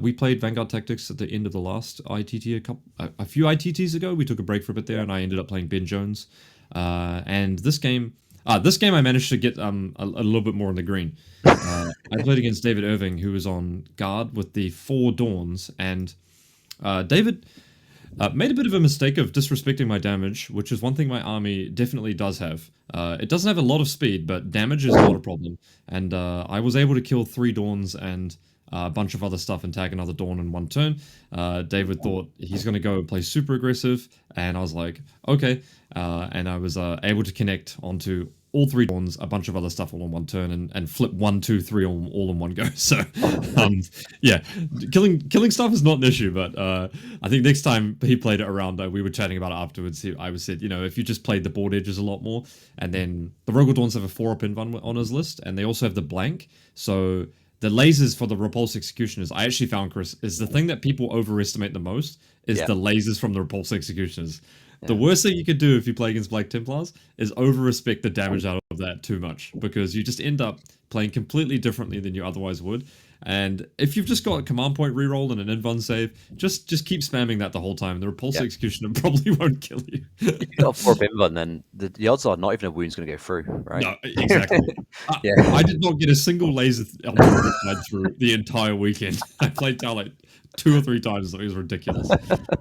We played Vanguard Tactics at the end of the last ITT a few ITTs ago. We took a break for a bit there, and I ended up playing Ben Jones. And this game I managed to get a little bit more on the green. I played against David Irving, who was on guard with the 4 Dawns, and David made a bit of a mistake of disrespecting my damage, which is one thing my army definitely does have. It doesn't have a lot of speed, but damage is not a problem. And I was able to kill 3 Dawns and a bunch of other stuff and tag another Dawn in 1 turn. David thought he's going to go play super aggressive, and I was like, okay. And I was able to connect onto all 3 Dawns, a bunch of other stuff all in 1 turn, and flip 1, 2, 3 all in 1 go. So, killing stuff is not an issue, but I think next time he played it around, we were chatting about it afterwards. I said, if you just played the board edges a lot more, and then the Rogal Dawns have a 4-up invuln on his list, and they also have the blank, so the lasers for the Repulse Executioners, I actually found, Chris, is the thing that people overestimate the most, is the lasers from the Repulse Executioners. Yeah. The worst thing you could do if you play against Black Templars is over-respect the damage out of that too much, because you just end up playing completely differently than you otherwise would. And if you've just got a command point reroll and an invuln save, just keep spamming that the whole time. The Repulse Executioner probably won't kill you. If you've got a 4-up invuln, then the odds are not even a wound's going to go through, right? No, exactly. I did not get a single laser on the side through the entire weekend. I played down like 2 or 3 times. It was ridiculous.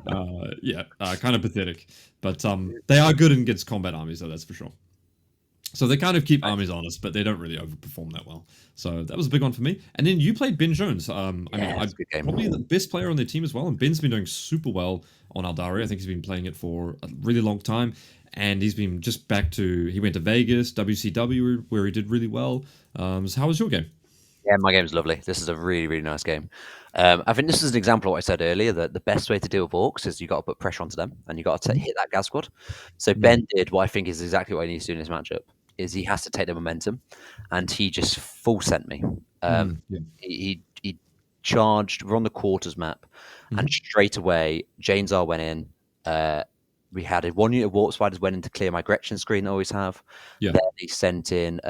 Kind of pathetic. But they are good against combat armies, though, that's for sure. So they kind of keep armies honest, but they don't really overperform that well. So that was a big one for me. And then you played Ben Jones. I mean, it's a good game. probably the best player on their team as well. And Ben's been doing super well on Eldari. I think he's been playing it for a really long time. And he's been just back to, he went to Vegas, WCW, where he did really well. So how was your game? Yeah, my game's lovely. This is a really, really nice game. I think this is an example of what I said earlier, that the best way to deal with Orks is you got to put pressure onto them and you got to hit that Gaz squad. So Ben did what I think is exactly what he needs to do in this matchup, is he has to take the momentum, and he just full sent me. He charged, we're on the quarters map, and straight away, Jane's R went in. We had one unit of Warp Spiders went in to clear my Gretchen screen that I always have. Yeah. Then he sent in,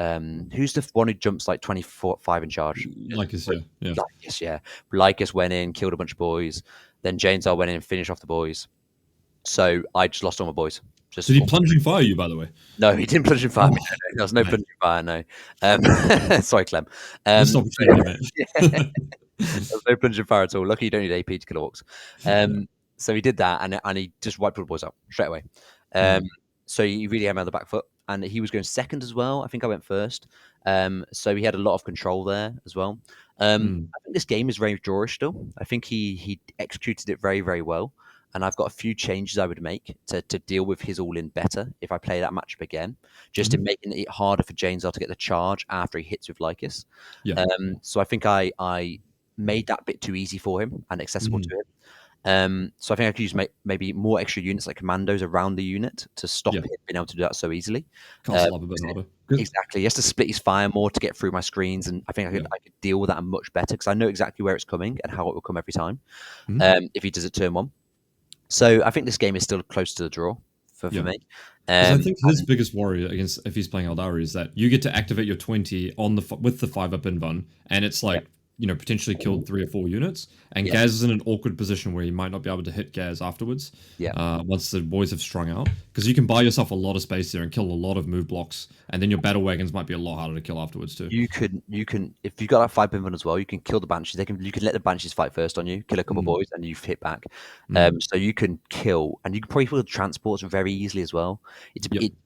who's the one who jumps like 24/5 in charge? Lycus, yeah. Lycus, yeah. Lycus went in, killed a bunch of boys. Then Jane's R went in and finished off the boys. So I just lost all my boys. Did he plunging fire you, by the way? No, he didn't plunge and fire me. No, there was no plunging fire, no. Sorry, Clem. Missed opportunity, mate. There's no plunging fire at all. Lucky you don't need AP to kill Orks. So he did that, and he just wiped all the boys out straight away. So he really had me on the back foot, and he was going second as well. I think I went first. So he had a lot of control there as well. I think this game is very drawish still. I think he executed it very, very well. And I've got a few changes I would make to deal with his all-in better if I play that matchup again, just in making it harder for Jane's R to get the charge after he hits with Lycus. Yeah. So I think I made that bit too easy for him and accessible to him. So I think I could use maybe more extra units like commandos around the unit to stop him being able to do that so easily. Castle up a bit harder. Good. Exactly. He has to split his fire more to get through my screens, and I think I could deal with that much better because I know exactly where it's coming and how it will come every time if he does it turn one. So I think this game is still close to the draw for me. I think his biggest worry against if he's playing Eldari is that you get to activate your 20 on with the 5-up invuln, and it's like potentially killed 3 or 4 units, and Gaz is in an awkward position where he might not be able to hit Gaz afterwards. Once the boys have strung out, because you can buy yourself a lot of space there and kill a lot of move blocks, and then your battle wagons might be a lot harder to kill afterwards too. You can if you got that 5 invuln as well, you can kill the banshees. You can let the banshees fight first on you, kill a couple of boys, and you've hit back. So you can kill, and you can probably kill the transports very easily as well.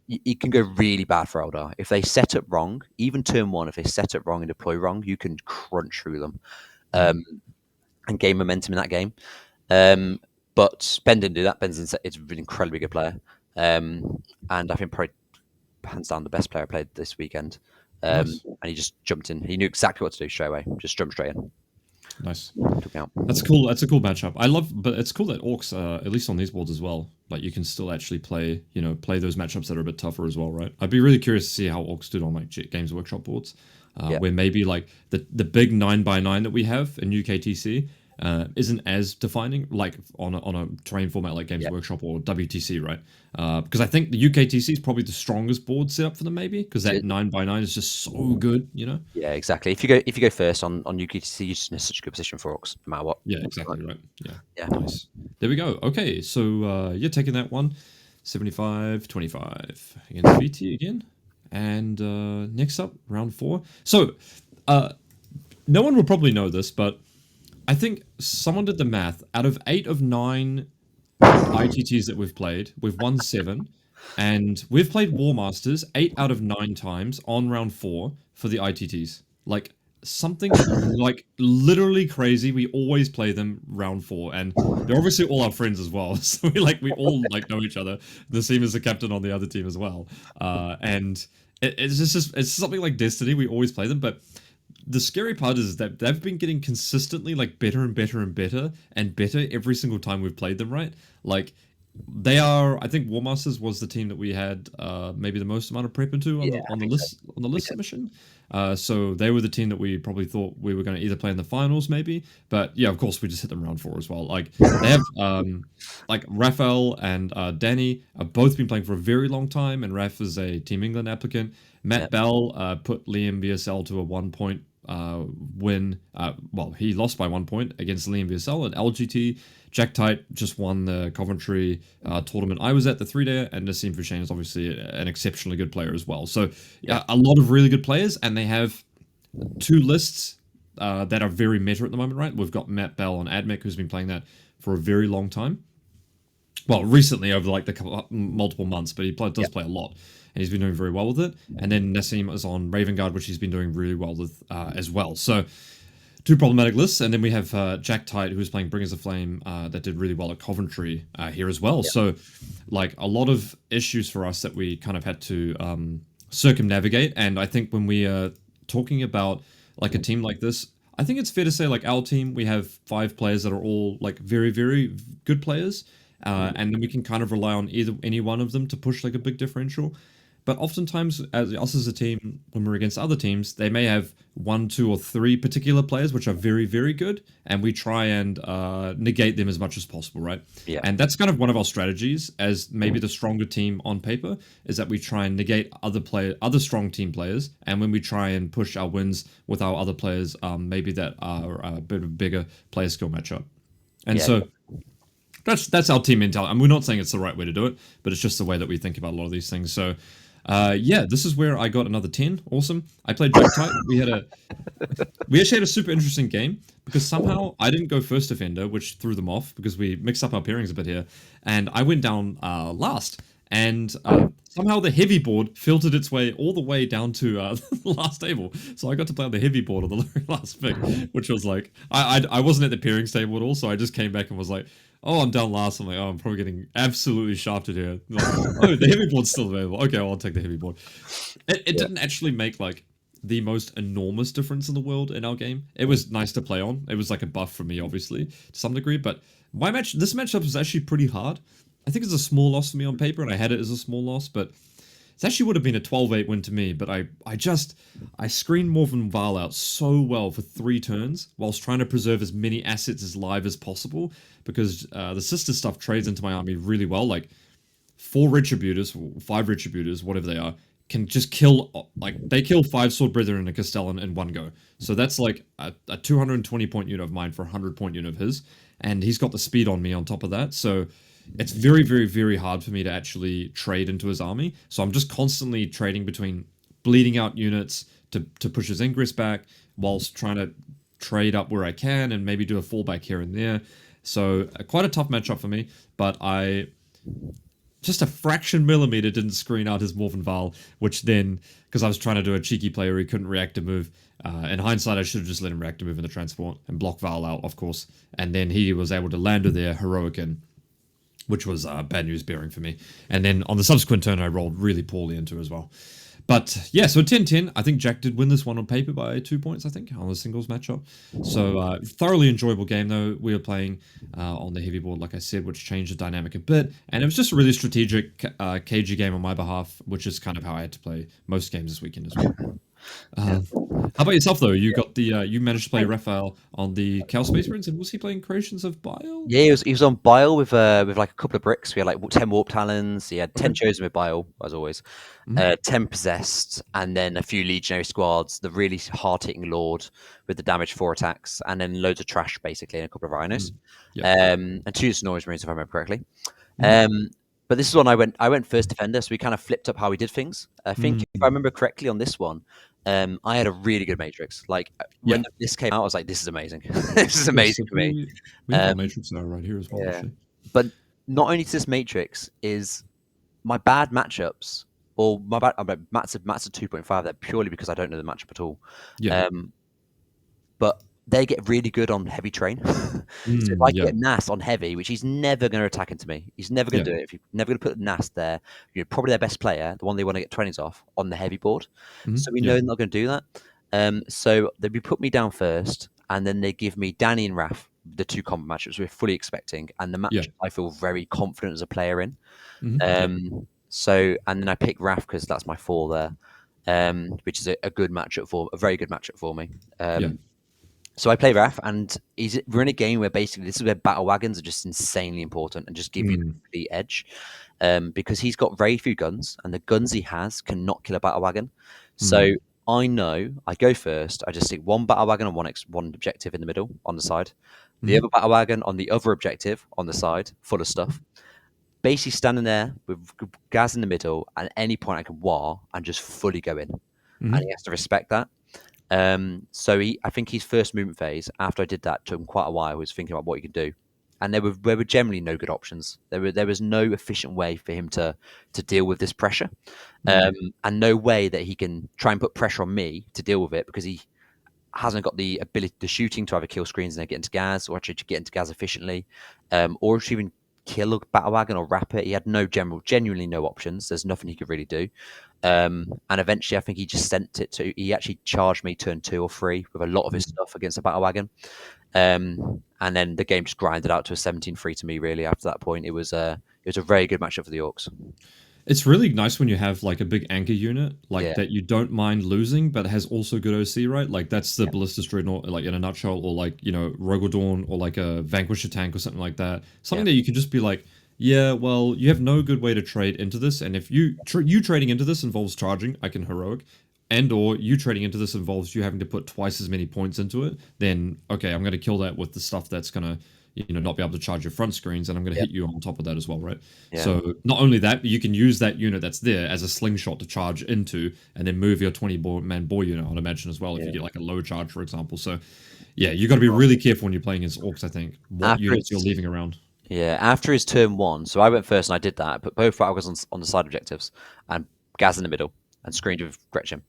It can go really bad for Eldar if they set up wrong. Even turn one, if they set up wrong and deploy wrong, you can crunch through them and gain momentum in that game. But Ben didn't do that. Ben's an incredibly good player, and I think probably hands down the best player I played this weekend. Nice. And he just jumped in. He knew exactly what to do straight away. Just jumped straight in. Nice. Took me out. That's cool. That's a cool matchup. But it's cool that Orks, at least on these boards as well, like you can still actually play those matchups that are a bit tougher as well, right? I'd be really curious to see how Orks did on like Games Workshop boards, where maybe like the big 9x9 that we have in UKTC isn't as defining, like on a terrain format like Games Workshop or WTC, right? Because I think the UKTC is probably the strongest board setup for them, maybe because that 9x9 is just so good, Yeah, exactly. If you go first on UKTC, you're just in such a good position for Orks, no matter what. Yeah, exactly right. Yeah. Nice. There we go. Okay, so you're taking that one, 75-25 against VT again, and next up round 4. So no one will probably know this, but I think someone did the math. Out of 8 of 9 ITTs that we've played, we've won 7. And we've played Warmasters 8 out of 9 times on round 4 for the ITTs. Like, something like literally crazy. We always play them round 4. And they're obviously all our friends as well. So we all like know each other. The same as the captain on the other team as well. And it's something like Destiny. We always play them, but the scary part is that they've been getting consistently like better and better and better and better every single time we've played them, right? Like they are, I think Warmasters was the team that we had maybe the most amount of prep into on the list submission. So they were the team that we probably thought we were going to either play in the finals maybe, but yeah, of course we just hit them round 4 as well. Like they have like Raphael and Danny have both been playing for a very long time, and Raph is a Team England applicant. Matt Bell put Liam VSL to a 1-point win. Well, he lost by 1 point against Liam VSL at LGT. Jack Tite just won the Coventry tournament I was at, the 3-day, and Nassim Fouchain is obviously an exceptionally good player as well. So a lot of really good players, and they have 2 lists that are very meta at the moment, right? We've got Matt Bell on Admech, who's been playing that for a very long time. well, recently over like the multiple months, but he does Yeah. play a lot, and he's been doing very well with it. And then Nassim is on Vanguard, which he's been doing really well with as well. So two problematic lists, and then we have Jack Tite, who's playing Bringers of Flame, that did really well at Coventry here as well. Yeah. So, like a lot of issues for us that we kind of had to circumnavigate. And I think when we are talking about like a team like this, I think it's fair to say like our team, we have 5 players that are all like very, very good players. And then we can kind of rely on any one of them to push like a big differential. But oftentimes, as us as a team, when we're against other teams, they may have 1, 2, or 3 particular players which are very, very good, and we try and negate them as much as possible, right? Yeah. And that's kind of one of our strategies as maybe the stronger team on paper, is that we try and negate other strong team players, and when we try and push our wins with our other players, maybe that are a bit of a bigger player skill matchup. And so that's our team mentality. And we're not saying it's the right way to do it, but it's just the way that we think about a lot of these things. So this is where I got another 10. Awesome. I played Jack Tite. We actually had a super interesting game because somehow I didn't go first defender, which threw them off because we mixed up our pairings a bit here. And I went down last. And somehow the heavy board filtered its way all the way down to the last table. So I got to play on the heavy board on the very last pick, which was like, I wasn't at the pairings table at all. So I just came back and was like, oh, I'm down last. I'm like, oh, I'm probably getting absolutely shafted here. Like, oh, the heavy board's still available. Okay, well, I'll take the heavy board. It didn't actually make like the most enormous difference in the world in our game. It was nice to play on. It was like a buff for me, obviously, to some degree. But this matchup was actually pretty hard. I think it's a small loss for me on paper, and I had it as a small loss, but it actually would have been a 12-8 win to me, but I screened Morven Val out so well for 3 turns, whilst trying to preserve as many assets as live as possible, because the sister stuff trades into my army really well, like 4 Retributors, 5 Retributors, whatever they are, can just kill, like, they kill 5 Sword Brethren and a Castellan in one go. So that's like a 220-point unit of mine for a 100-point unit of his, and he's got the speed on me on top of that, so it's very, very, very hard for me to actually trade into his army. So I'm just constantly trading between bleeding out units to push his ingress back, whilst trying to trade up where I can and maybe do a fallback here and there. So quite a tough matchup for me, but I just a fraction millimeter didn't screen out his Morven Val, which then, because I was trying to do a cheeky play where he couldn't react to move, in hindsight I should have just let him react to move in the transport and block Val out, of course, and then he was able to land her there, heroic in, which was bad news bearing for me. And then on the subsequent turn, I rolled really poorly into as well. But yeah, so 10-10. I think Jack did win this one on paper by 2 points, I think, on the singles matchup. So thoroughly enjoyable game, though. We were playing on the heavy board, like I said, which changed the dynamic a bit. And it was just a really strategic, cagey game on my behalf, which is kind of how I had to play most games this weekend as well. How about yourself, though? You got the you managed to play Raphael on the Chaos Space Marines, and was he playing Creations of Bile? Yeah, he was on Bile with like a couple of bricks. We had like 10 Warp Talons. He had 10 Chosen with Bile, as always. 10 Possessed, and then a few Legionary squads. The really hard-hitting Lord with the damage 4 attacks, and then loads of trash basically, and a couple of Rhinos. And 2 Sonoris Marines, if I remember correctly. But this is one I went first defender, so we kind of flipped up how we did things. I think if I remember correctly on this one, I had a really good Matrix. Like when this came out, I was like, "This is amazing! This is amazing for me." We have a Matrix now right here as well. Yeah. But not only to this Matrix is my bad matchups, or my mats of 2.5. They're purely because I don't know the matchup at all. Yeah. But they get really good on heavy train. So if I get Nas on heavy, which he's never going to attack into me, he's never going to do it. If you're never going to put Nas there, you're probably their best player, the one they want to get 20s off on the heavy board. So we know they're not going to do that. So they put me down first, and then they give me Danny and Raf, the 2 combat matchups we're fully expecting, and the match I feel very confident as a player in. So, and then I pick Raf because that's my 4 there, which is a good matchup a very good matchup for me. So I play Raf, and we're in a game where basically this is where Battlewagons are just insanely important and just give you the edge, because he's got very few guns, and the guns he has cannot kill a Battlewagon. So I know I go first. I just stick 1 Battlewagon on one objective in the middle on the side, the other Battlewagon on the other objective on the side, full of stuff. Basically standing there with Gaz in the middle, and at any point I can war and just fully go in, and he has to respect that. So I think his first movement phase after I did that took him quite a while. He was thinking about what he could do, and there were generally no good options. There was no efficient way for him to deal with this pressure, and no way that he can try and put pressure on me to deal with it, because he hasn't got the ability, the shooting to either kill screens and then get into Gaz, or actually to get into Gaz efficiently, or to even kill a battle wagon or wrap it. He had genuinely no options. There's nothing he could really do. And eventually, I think he just sent it to. He actually charged me turn 2 or 3 with a lot of his stuff against a battle wagon. And then the game just grinded out to a 17-3 to me. Really, after that point, it was a very good matchup for the Orks. It's really nice when you have like a big anchor unit like that you don't mind losing, but has also good OC, right? Like that's the Ballistus Dreadnought, like in a nutshell, or like, you know, Rogodorn, or like a Vanquisher tank or something like that. Something that you can just be like, yeah, well, you have no good way to trade into this, and if you trading into this involves charging, I can heroic, and or you trading into this involves you having to put twice as many points into it, then okay, I'm going to kill that with the stuff that's going to, you know, not be able to charge your front screens, and I'm going to hit you on top of that as well, right? So not only that, but you can use that unit that's there as a slingshot to charge into, and then move your 20-man boar unit, I'd imagine, as well, if you get like a low charge, for example. So yeah, you got to be really careful when you're playing against Orks, I think, what units you're leaving around. Yeah, after his turn 1, so I went first and I did that, put both Battlewagons on the side objectives, and Gaz in the middle, and screened with Gretchen.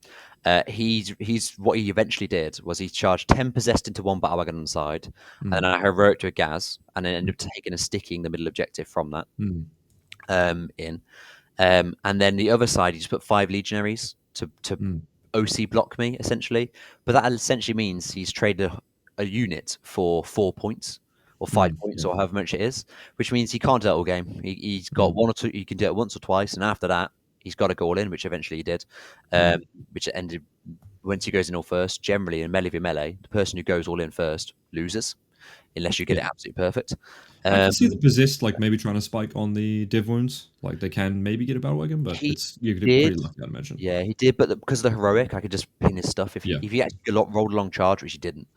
He's what he eventually did was he charged 10 possessed into one battle wagon on the side, and then I heroic to a Gaz, and then ended up taking a sticking the middle objective from that in. And then the other side, he just put 5 legionaries to OC block me, essentially. But that essentially means he's traded a unit for 4 points or 5 points, or however much it is, which means he can't do it all game. He's got 1 or 2, he can do it once or twice, and after that, he's got to go all in, which eventually he did, which ended once he goes in all first. Generally, in melee v melee, the person who goes all in first loses, unless you get it absolutely perfect. I can see the possessed like maybe trying to spike on the dev wounds, like they can maybe get a battle wagon, but you could be pretty lucky, I'd imagine. Yeah, he did, but because of the heroic, I could just pin his stuff. If he actually rolled a long charge, which he didn't,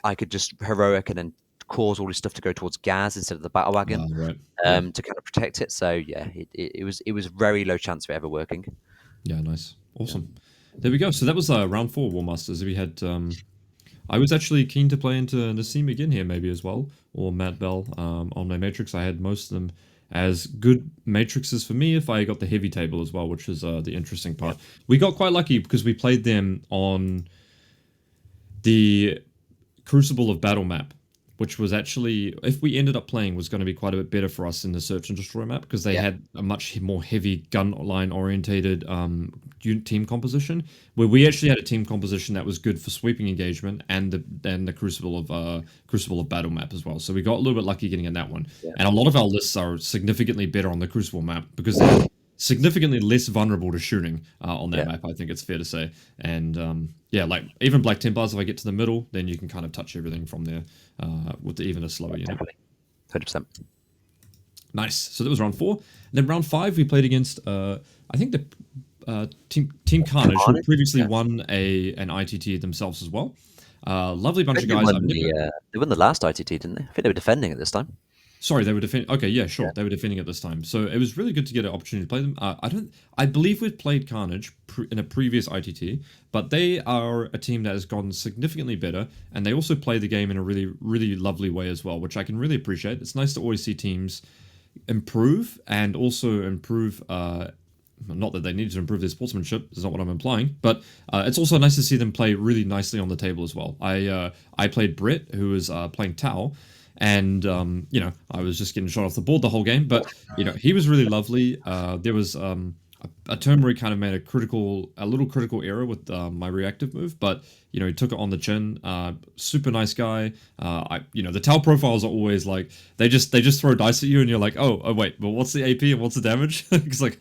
I could just heroic and then cause all his stuff to go towards Gaz instead of the battle wagon, to kind of protect it. So yeah, it was very low chance of it ever working. Yeah, nice, awesome. There we go. So that was round 4 Warmasters. We had I was actually keen to play into Nassim again here maybe as well, or Matt Bell on my matrix. I had most of them as good matrices for me if I got the heavy table as well, which is the interesting part. We got quite lucky because we played them on the Crucible of Battle map, which was actually, if we ended up playing, was going to be quite a bit better for us in the Search and Destroy map, because they had a much more heavy gun line orientated team composition, where we actually had a team composition that was good for sweeping engagement and the Crucible of Battle map as well. So we got a little bit lucky getting in that one. And a lot of our lists are significantly better on the Crucible map because they're significantly less vulnerable to shooting on that map, I think it's fair to say. And yeah, like even Black Templars, if I get to the middle, then you can kind of touch everything from there with even a slower unit. Definitely. 100%. Nice. So that was round 4. And then round 5, we played against, I think the Team Carnage, who previously won an ITT themselves as well. Lovely bunch of guys. They won the last ITT, didn't they? I think they were defending at this time. Sorry, they were defending. Okay, yeah, sure. They were defending at this time. So it was really good to get an opportunity to play them. I believe we've played Carnage in a previous ITT, but they are a team that has gotten significantly better, and they also play the game in a really, really lovely way as well, which I can really appreciate. It's nice to always see teams improve, and also improve, not that they need to improve their sportsmanship, is not what I'm implying, but it's also nice to see them play really nicely on the table as well. I played Brett, who was playing Tau, and, you know, I was just getting shot off the board the whole game, but, you know, he was really lovely. There was a turn where he kind of made a little critical error with my reactive move, but, you know, he took it on the chin. Super nice guy. You know, the Tal profiles are always like, they just throw dice at you and you're like, oh wait, but what's the AP and what's the damage? Because like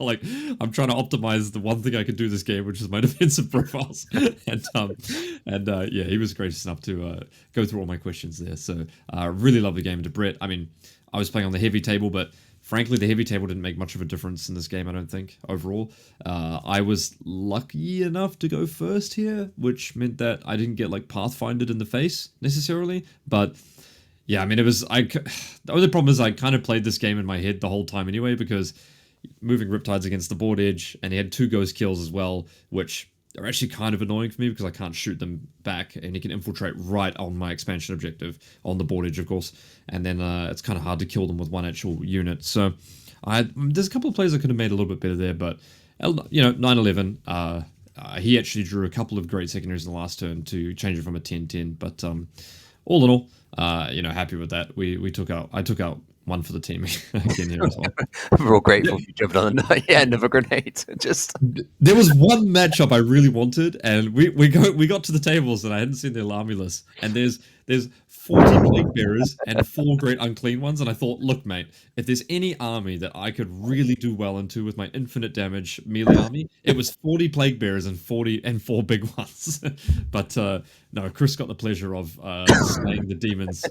I'm trying to optimize the one thing I can do this game, which is my defensive profiles. and yeah, he was gracious enough to go through all my questions there. So really lovely game to Brett. I mean, I was playing on the heavy table, but frankly, the heavy table didn't make much of a difference in this game, I don't think, overall. I was lucky enough to go first here, which meant that I didn't get, like, Pathfindered in the face, necessarily. But, yeah, I mean, the only problem is I kind of played this game in my head the whole time anyway, because moving Riptides against the board edge, and he had 2 ghost kills as well, which are actually kind of annoying for me because I can't shoot them back, and he can infiltrate right on my expansion objective on the board edge, of course. And then it's kind of hard to kill them with one actual unit. So there's a couple of plays I could have made a little bit better there, but 9/11. He actually drew a couple of great secondaries in the last turn to change it from a 10-10. But all in all, happy with that. I took out one for the team again here as well. We're all grateful you jumped on the end of a grenade. Just there was one matchup I really wanted, and we got to the tables and I hadn't seen the alarmy list, and there's 40 plague bearers and 4 great unclean ones, and I thought, look, mate, if there's any army that I could really do well into with my infinite damage melee army, it was 40 plague bearers and 4 big ones. But no, Chris got the pleasure of slaying the demons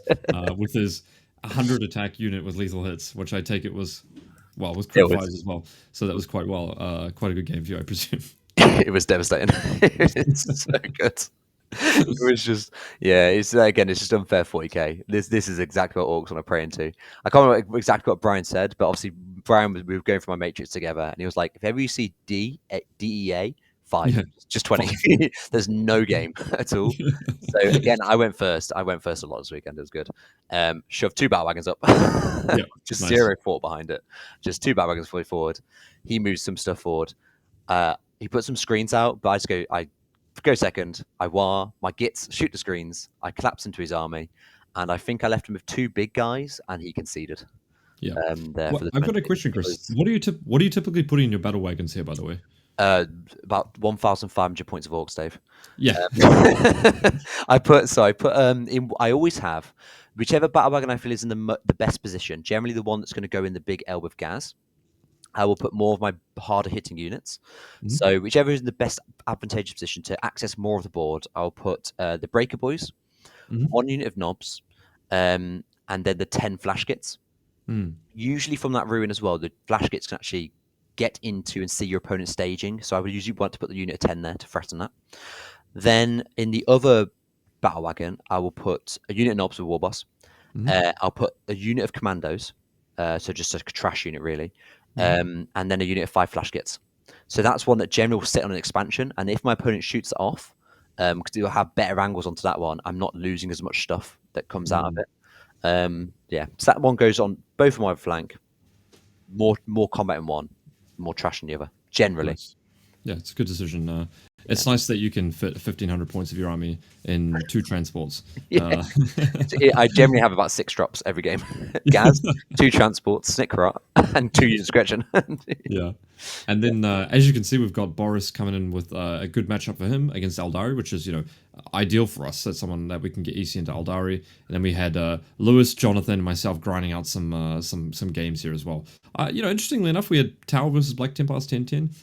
with his 100 attack unit with lethal hits, which I take it was with crit fires as well. So that was quite a good game for you, I presume. It was devastating. It's so good. It was just, it's just unfair 40k. This is exactly what Orks want to pray into. I can't remember exactly what Brian said, but obviously we were going through my matrix together, and he was like, if ever you see DEA 5, just 20. There's no game at all. So again, I went first a lot this weekend. It was good. Shoved 2 Battlewagons up. Just nice. 0 fort behind it. Just 2 Battlewagons fully forward. He moves some stuff forward. He put some screens out, but I go second. I war my gits, shoot the screens. I collapse into his army, and I think I left him with 2 big guys, and he conceded. Yeah. I've got a question, Chris. What do you typically put in your battle wagons here, by the way? About 1,500 points of Orks, Dave. Yeah. I always have whichever battle wagon I feel is in the best position, generally the one that's going to go in the big L with Gaz. I will put more of my harder hitting units. Mm-hmm. So whichever is in the best advantageous position to access more of the board, I'll put the Breaker Boys, 1 unit of Knobs, and then the 10 Flash Kits. Usually from that ruin as well, the Flash Kits can actually get into and see your opponent's staging. So I would usually want to put the unit of 10 there to threaten that. Then in the other battle wagon, I will put a unit of Knobs with Warboss. I'll put a unit of Commandos, so just a trash unit really. And then a unit of 5 Flash Kits. So that's one that generally will sit on an expansion. And if my opponent shoots it off, because it will have better angles onto that one, I'm not losing as much stuff that comes out of it. So that one goes on both of my flank. More combat in one, more trash in the other, generally. Nice. Yeah, it's a good decision. It's nice that you can fit 1,500 points of your army in 2 transports. I generally have about 6 drops every game. Gaz, 2 transports, Snickrat, and 2 units of Gretchen. Yeah. And then, as you can see, we've got Boris coming in with a good matchup for him against Eldar, which is, ideal for us. That's someone that we can get easy into Eldari. And then we had Lewis, Jonathan, and myself grinding out some games here as well. Interestingly enough, we had Tau versus Black Templars 10-10.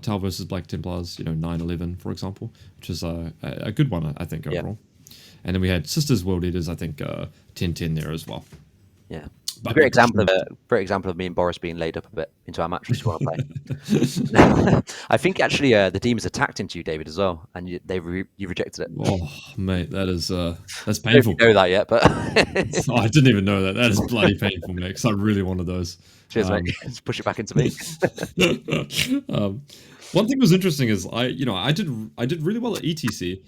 Tau versus Black Templars, 9/11, for example, which is a good one, I think, overall. And then we had Sisters World Eaters, I think, 10-10 there as well. Yeah. A great example of me and Boris being laid up a bit into our match, which we want to play. I think actually the demons attacked into you, David, as well, and you rejected it. Oh, mate, that's painful. I don't know that yet, but I didn't even know that. That is bloody painful, mate. Because I really wanted those. Cheers, mate. Just push it back into me. One thing that was interesting is I did really well at ETC.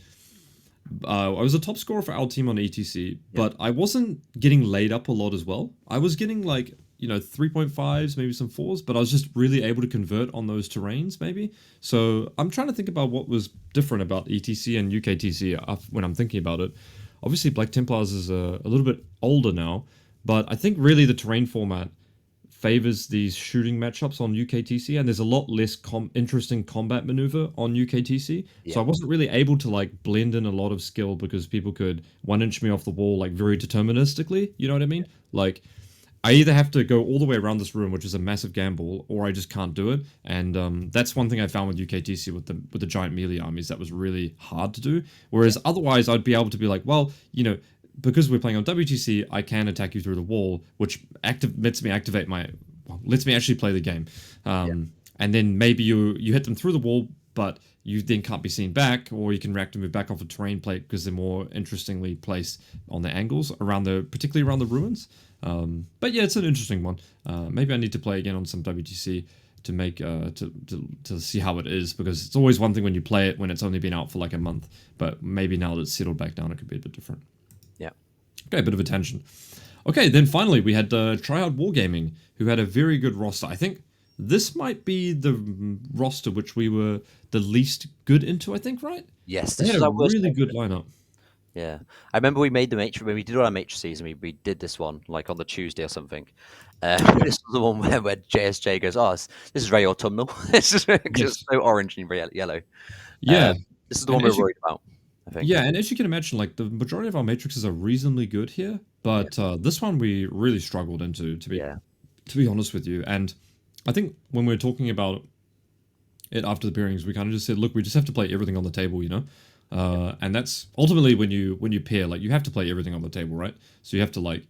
I was a top scorer for our team on ETC, but I wasn't getting laid up a lot as well. I was getting 3.5s, maybe some 4s, but I was just really able to convert on those terrains, maybe. So I'm trying to think about what was different about ETC and UKTC when I'm thinking about it. Obviously, Black Templars is a little bit older now, but I think really the terrain format favors these shooting matchups on UKTC, and there's a lot less interesting combat maneuver on UKTC. So I wasn't really able to blend in a lot of skill because people could 1-inch me off the wall very deterministically. You know what I mean? I either have to go all the way around this room, which is a massive gamble, or I just can't do it. And that's one thing I found with UKTC with the giant melee armies that was really hard to do. Whereas otherwise, I'd be able to be because we're playing on WTC, I can attack you through the wall, which lets me actually play the game. And then maybe you hit them through the wall, but you then can't be seen back, or you can react to move back off a terrain plate because they're more interestingly placed on the angles particularly around the ruins. But yeah, it's an interesting one. Maybe I need to play again on some WTC to make to see how it is, because it's always one thing when you play it when it's only been out for like a month, but maybe now that it's settled back down, it could be a bit different. Yeah. Okay, a bit of a tangent. Okay, then finally we had Tryhard Wargaming, who had a very good roster. I think this might be the roster which we were the least good into, I think, right? Yes, They this had was a our worst really game. good lineup. Yeah, I remember we made the matrix when we did all our matrices, and we did this one like on the Tuesday or something. This was the one where JSJ goes, "Oh, this is very autumnal. This is because Yes. it's so orange and yellow." Yeah. This is the And one we as were you, worried about, I think. yeah, and as you can imagine, like the majority of our matrices are reasonably good here, but this one we really struggled into, to be honest with you. And I think when we were talking about it after the pairings, we kind of just said, look, we just have to play everything on the table, you know. And that's ultimately when you pair, like, you have to play everything on the table, right? So you have to, like,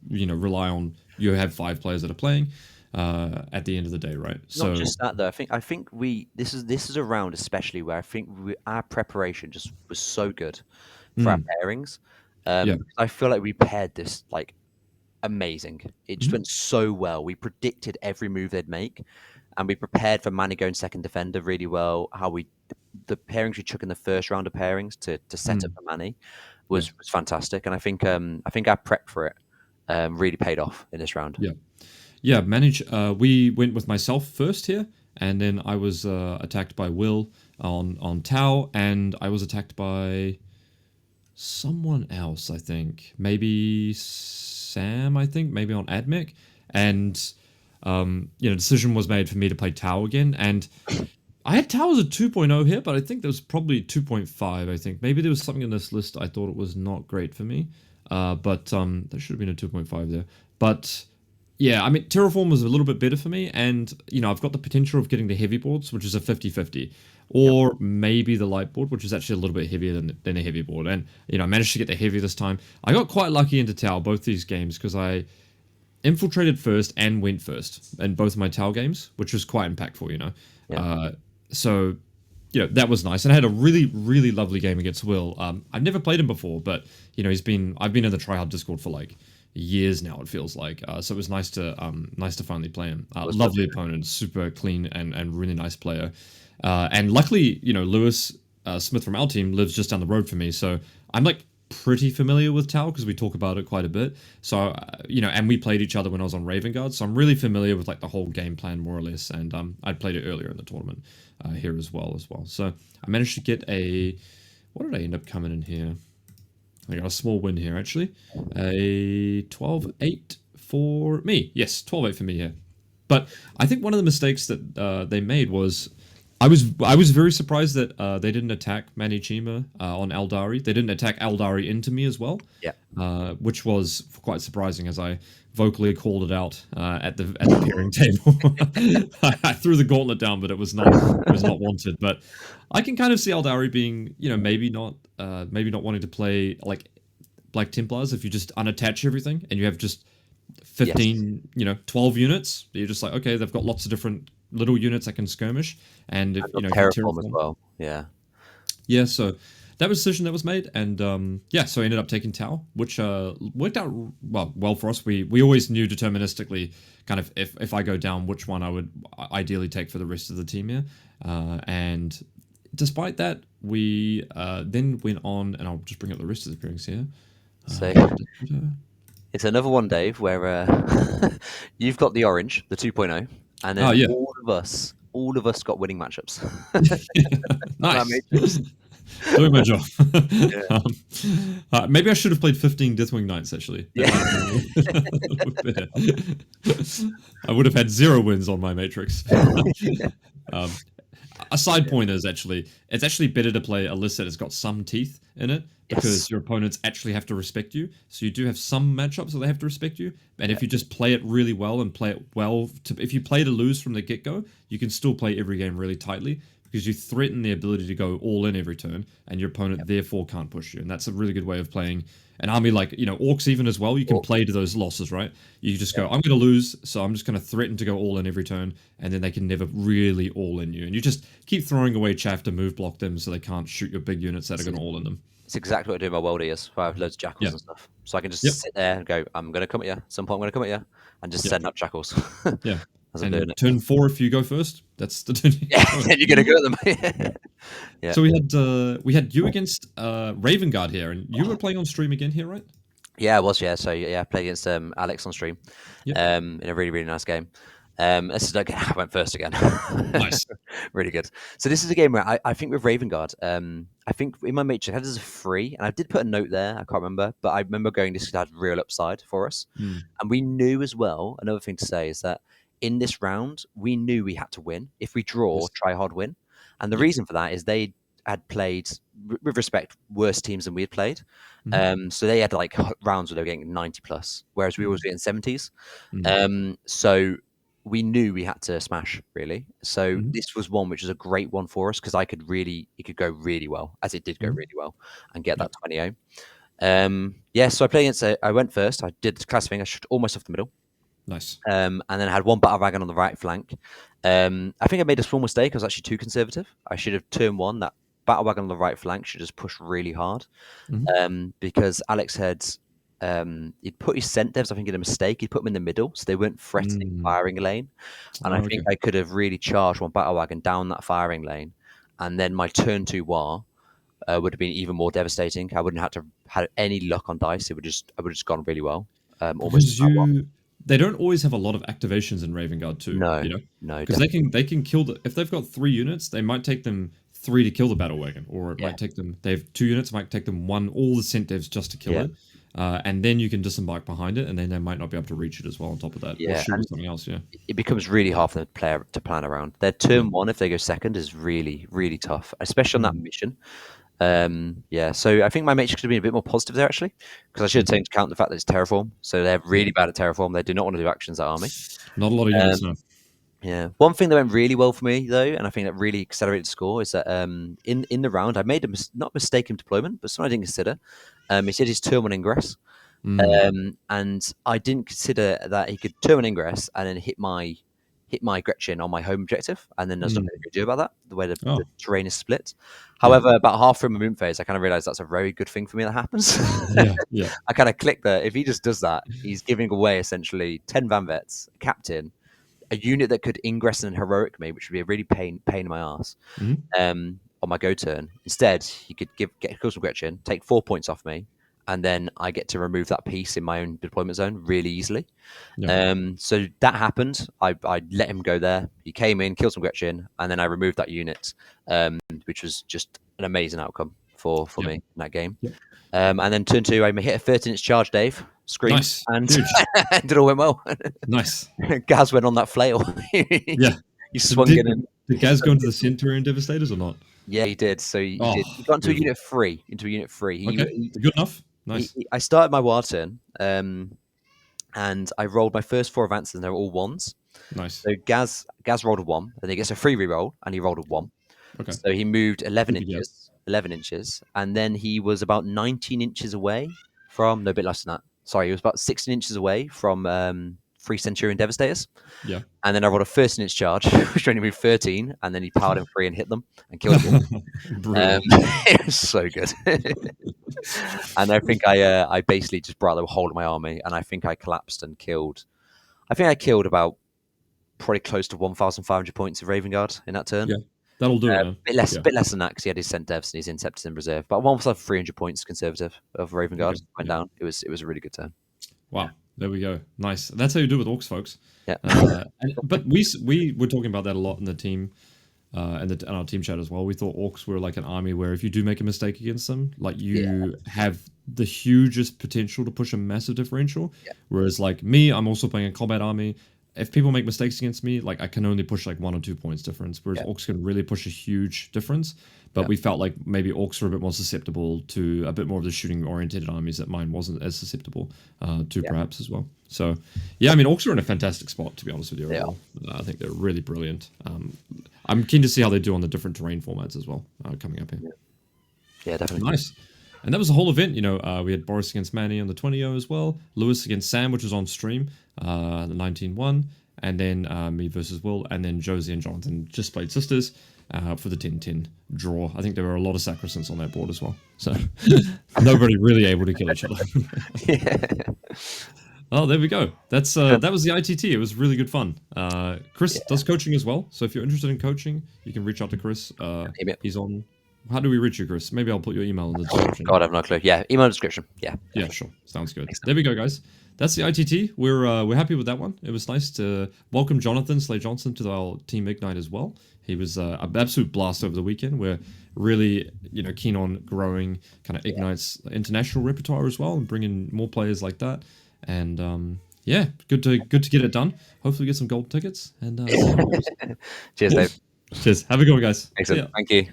you know, rely on, you have 5 players that are playing at the end of the day, right? Not just that though. I think this is a round especially where I think our preparation just was so good for our pairings. Yeah. I feel like we paired this like amazing. It just went so well. We predicted every move they'd make, and we prepared for Manny going second defender really well. The pairings we took in the first round of pairings to set up for Manny was fantastic, and I think our prep for it really paid off in this round. Yeah, we went with myself first here, and then I was attacked by Will on Tau, and I was attacked by someone else, I think. Maybe Sam, I think, maybe on Admech. And decision was made for me to play Tau again, and I had Tau as a 2.0 here, but I think there was probably 2.5, I think. Maybe there was something in this list I thought it was not great for me. But there should have been a 2.5 there. But yeah, I mean, Terraform was a little bit better for me, and, you know, I've got the potential of getting the heavy boards, which is a 50-50, or maybe the light board, which is actually a little bit heavier than a heavy board. And, you know, I managed to get the heavy this time. I got quite lucky into Tau, both these games, because I infiltrated first and went first in both of my Tau games, which was quite impactful, you know. Yeah. So, you know, that was nice. And I had a really, really lovely game against Will. I've never played him before, but, you know, I've been in the Tryhard Discord for like years now, it feels like. So it was nice to finally play him. Lovely opponent, super clean and really nice player. And luckily, you know, Lewis Smith from our team lives just down the road from me, so I'm like pretty familiar with Tau because we talk about it quite a bit. So you know, and we played each other when I was on Vanguard, so I'm really familiar with like the whole game plan more or less. And I'd played it earlier in the tournament here as well. So I managed to get what did I end up coming in here? I got a small win here, actually. A 12-8 for me. Yes, 12-8 for me here. But I think one of the mistakes that they made was I was very surprised that they didn't attack Manichima on Eldari. They didn't attack Eldari into me as well. Yeah. Which was quite surprising, as I vocally called it out at the pairing table. I threw the gauntlet down, but it was not wanted. But I can kind of see Eldari being, you know, maybe not wanting to play like Black Templars if you just unattach everything and you have just 15, you know, 12 units. You're just like, okay, they've got lots of different little units that can skirmish, and if, you know, Terraform as well. Yeah. So that was a decision that was made, and so I ended up taking Tau, which worked out well for us. We always knew deterministically kind of if I go down, which one I would ideally take for the rest of the team here, and despite that, we then went on, and I'll just bring up the rest of the pairings here. So it's another one, Dave, where you've got the orange, the 2.0, and then all of us got winning matchups. Nice. Doing my job. Maybe I should have played 15 Deathwing Knights, actually. Yeah. I would have had 0 wins on my matrix. A side point is it's actually better to play a list that has got some teeth in it, because your opponents actually have to respect you. So you do have some matchups where they have to respect you. And if you just play it really well and play it well, if you play to lose from the get-go, you can still play every game really tightly, because you threaten the ability to go all in every turn, and your opponent therefore can't push you. And that's a really good way of playing an army like, you know, Orks even as well. You can play to those losses, right? You just go, I'm going to lose, so I'm just going to threaten to go all in every turn, and then they can never really all in you. And you just keep throwing away chaff to move block them so they can't shoot your big units that are going to all in them. It's exactly what I do in my world ears, where I have loads of jackals and stuff. So I can just sit there and go, I'm going to come at you. At some point I'm going to come at you, and just send up jackals. as I'm doing it. Turn 4, if you go first, that's the turn. Yeah, then you're gonna go at them. Yeah. So we had you against Ravengard here, and you were playing on stream again here, right? Yeah, I was. Yeah, so yeah, I played against Alex on stream. Yep. In a really nice game. This is like I went first again. Nice. Really good. So this is a game where I think with Ravengard, I think in my matrix I had it as a free, and I did put a note there. I can't remember, but I remember going this had real upside for us, and we knew as well. Another thing to say is that in this round we knew we had to win. If we draw, Tryhard win, and the reason for that is they had played, with respect, worse teams than we had played. So they had like rounds where they were getting 90 plus, whereas we always getting 70s. So we knew we had to smash, really. So this was one which is a great one for us because it could go really well, as it did go really well, and get that 20-0. Yeah, so I played against, I went first. I did the classic thing. I shot almost off the middle. Nice. And then I had one Battlewagon on the right flank. I think I made a small mistake. I was actually too conservative. I should have turn one. That Battlewagon on the right flank should just push really hard. Because Alex had he'd put his scent devs, I think, in a mistake. He'd put them in the middle, so they weren't threatening firing lane. And I think I could have really charged one Battlewagon down that firing lane, and then my turn 2 war would have been even more devastating. I wouldn't have had any luck on dice. I would have just gone really well. They don't always have a lot of activations in Ravengard too. No, no, because they can kill if they've got 3 units, they might take them 3 to kill the Battlewagon, or it might take them. They have 2 units, it might take them 1, all the scent devs just to kill it. And then you can disembark behind it, and then they might not be able to reach it as well on top of that. Or shoot with something else, It becomes really hard for the player to plan around. Their turn 1, if they go second, is really, really tough, especially on that mission. So I think my matrix could have been a bit more positive there, actually, because I should have taken into account the fact that it's Terraform. So they're really bad at Terraform. They do not want to do actions at army. Not a lot of units, no. Yeah. One thing that went really well for me, though, and I think that really accelerated the score, is that in the round, I made not a mistake in deployment, but something I didn't consider. He said his turn 1 ingress. And I didn't consider that he could turn 1 ingress and then hit my Gretchen on my home objective, and then there's nothing I could do about that, the way the terrain is split. However, about half through my moon phase, I kind of realized that's a very good thing for me that happens. I kind of clicked that if he just does that, he's giving away essentially 10 Van Vets, a captain, a unit that could ingress and heroic me, which would be a really pain in my ass on my go turn. Instead, he could get kills from Gretchen, take 4 points off me, and then I get to remove that piece in my own deployment zone really easily. So that happened. I let him go there. He came in, killed some Gretchen, and then I removed that unit, which was just an amazing outcome for me in that game. And then turn 2, I hit a 13-inch charge, Dave. Screamed, and it all went well. Nice. Gaz went on that flail. He swung it in. Did Gaz go into the Centurion Devastators or not? Yeah, he did. So he did. He got into a unit 3. Good enough. Nice. I started my war turn, and I rolled my first 4 advances, and they were all 1s. Nice. So Gaz rolled a 1, and he gets a free reroll, and he rolled a 1. Okay. So he moved 11 inches, and then he was about 19 inches away from, no, a bit less than that. Sorry, he was about 16 inches away from 3 Centurion Devastators. Yeah. And then I rolled a 13-inch charge, which only moved 13, and then he powered him 3 and hit them and killed them. It was so good. And I think I basically just brought the whole of my army, and I think I collapsed and killed. I think I killed about probably close to 1,500 points of Ravengard in that turn. Yeah, that'll do it. A bit less than that because he had his Scent Devs and his Inceptors in reserve. But 1,300 points conservative of Ravengard went down. It was a really good turn. Wow. There we go. Nice. That's how you do it with Orks, folks. Yeah. But we were talking about that a lot in the team, and our team chat as well. We thought Orks were like an army where if you do make a mistake against them, like you have the hugest potential to push a massive differential. Yeah. Whereas like me, I'm also playing a combat army. If people make mistakes against me, like I can only push like 1 or 2 points difference, whereas Orks can really push a huge difference. But we felt like maybe Orks were a bit more susceptible to a bit more of the shooting-oriented armies that mine wasn't as susceptible to, perhaps, as well. So, yeah, I mean, Orks are in a fantastic spot, to be honest with you. Well. I think they're really brilliant. I'm keen to see how they do on the different terrain formats as well coming up here. Yeah, definitely. Nice. And that was the whole event. You know, we had Boris against Manny on the 20-0 as well. Lewis against Sam, which was on stream, the 19-1. And then me versus Will. And then Josie and Jonathan just played Sisters. For the 10-10 draw. I think there were a lot of Sacrosancts on that board as well. So nobody really able to kill each other. Oh, there we go. That's that was the ITT. It was really good fun. Chris does coaching as well, so if you're interested in coaching, you can reach out to Chris. He's on. How do we reach you, Chris? Maybe I'll put your email in the description. God, I have no clue. Yeah, email description. Yeah. Yeah, sure. Sounds good. There we go, guys. That's the ITT. We're happy with that one. It was nice to welcome Jonathan Slay Johnson to our Team Ignite as well. He was an absolute blast over the weekend. We're really keen on growing kind of Ignite's international repertoire as well and bringing more players like that. And good to get it done. Hopefully, get some gold tickets and. Cheers, Dave. Cheers. Have a good one, guys. Excellent. Thank you.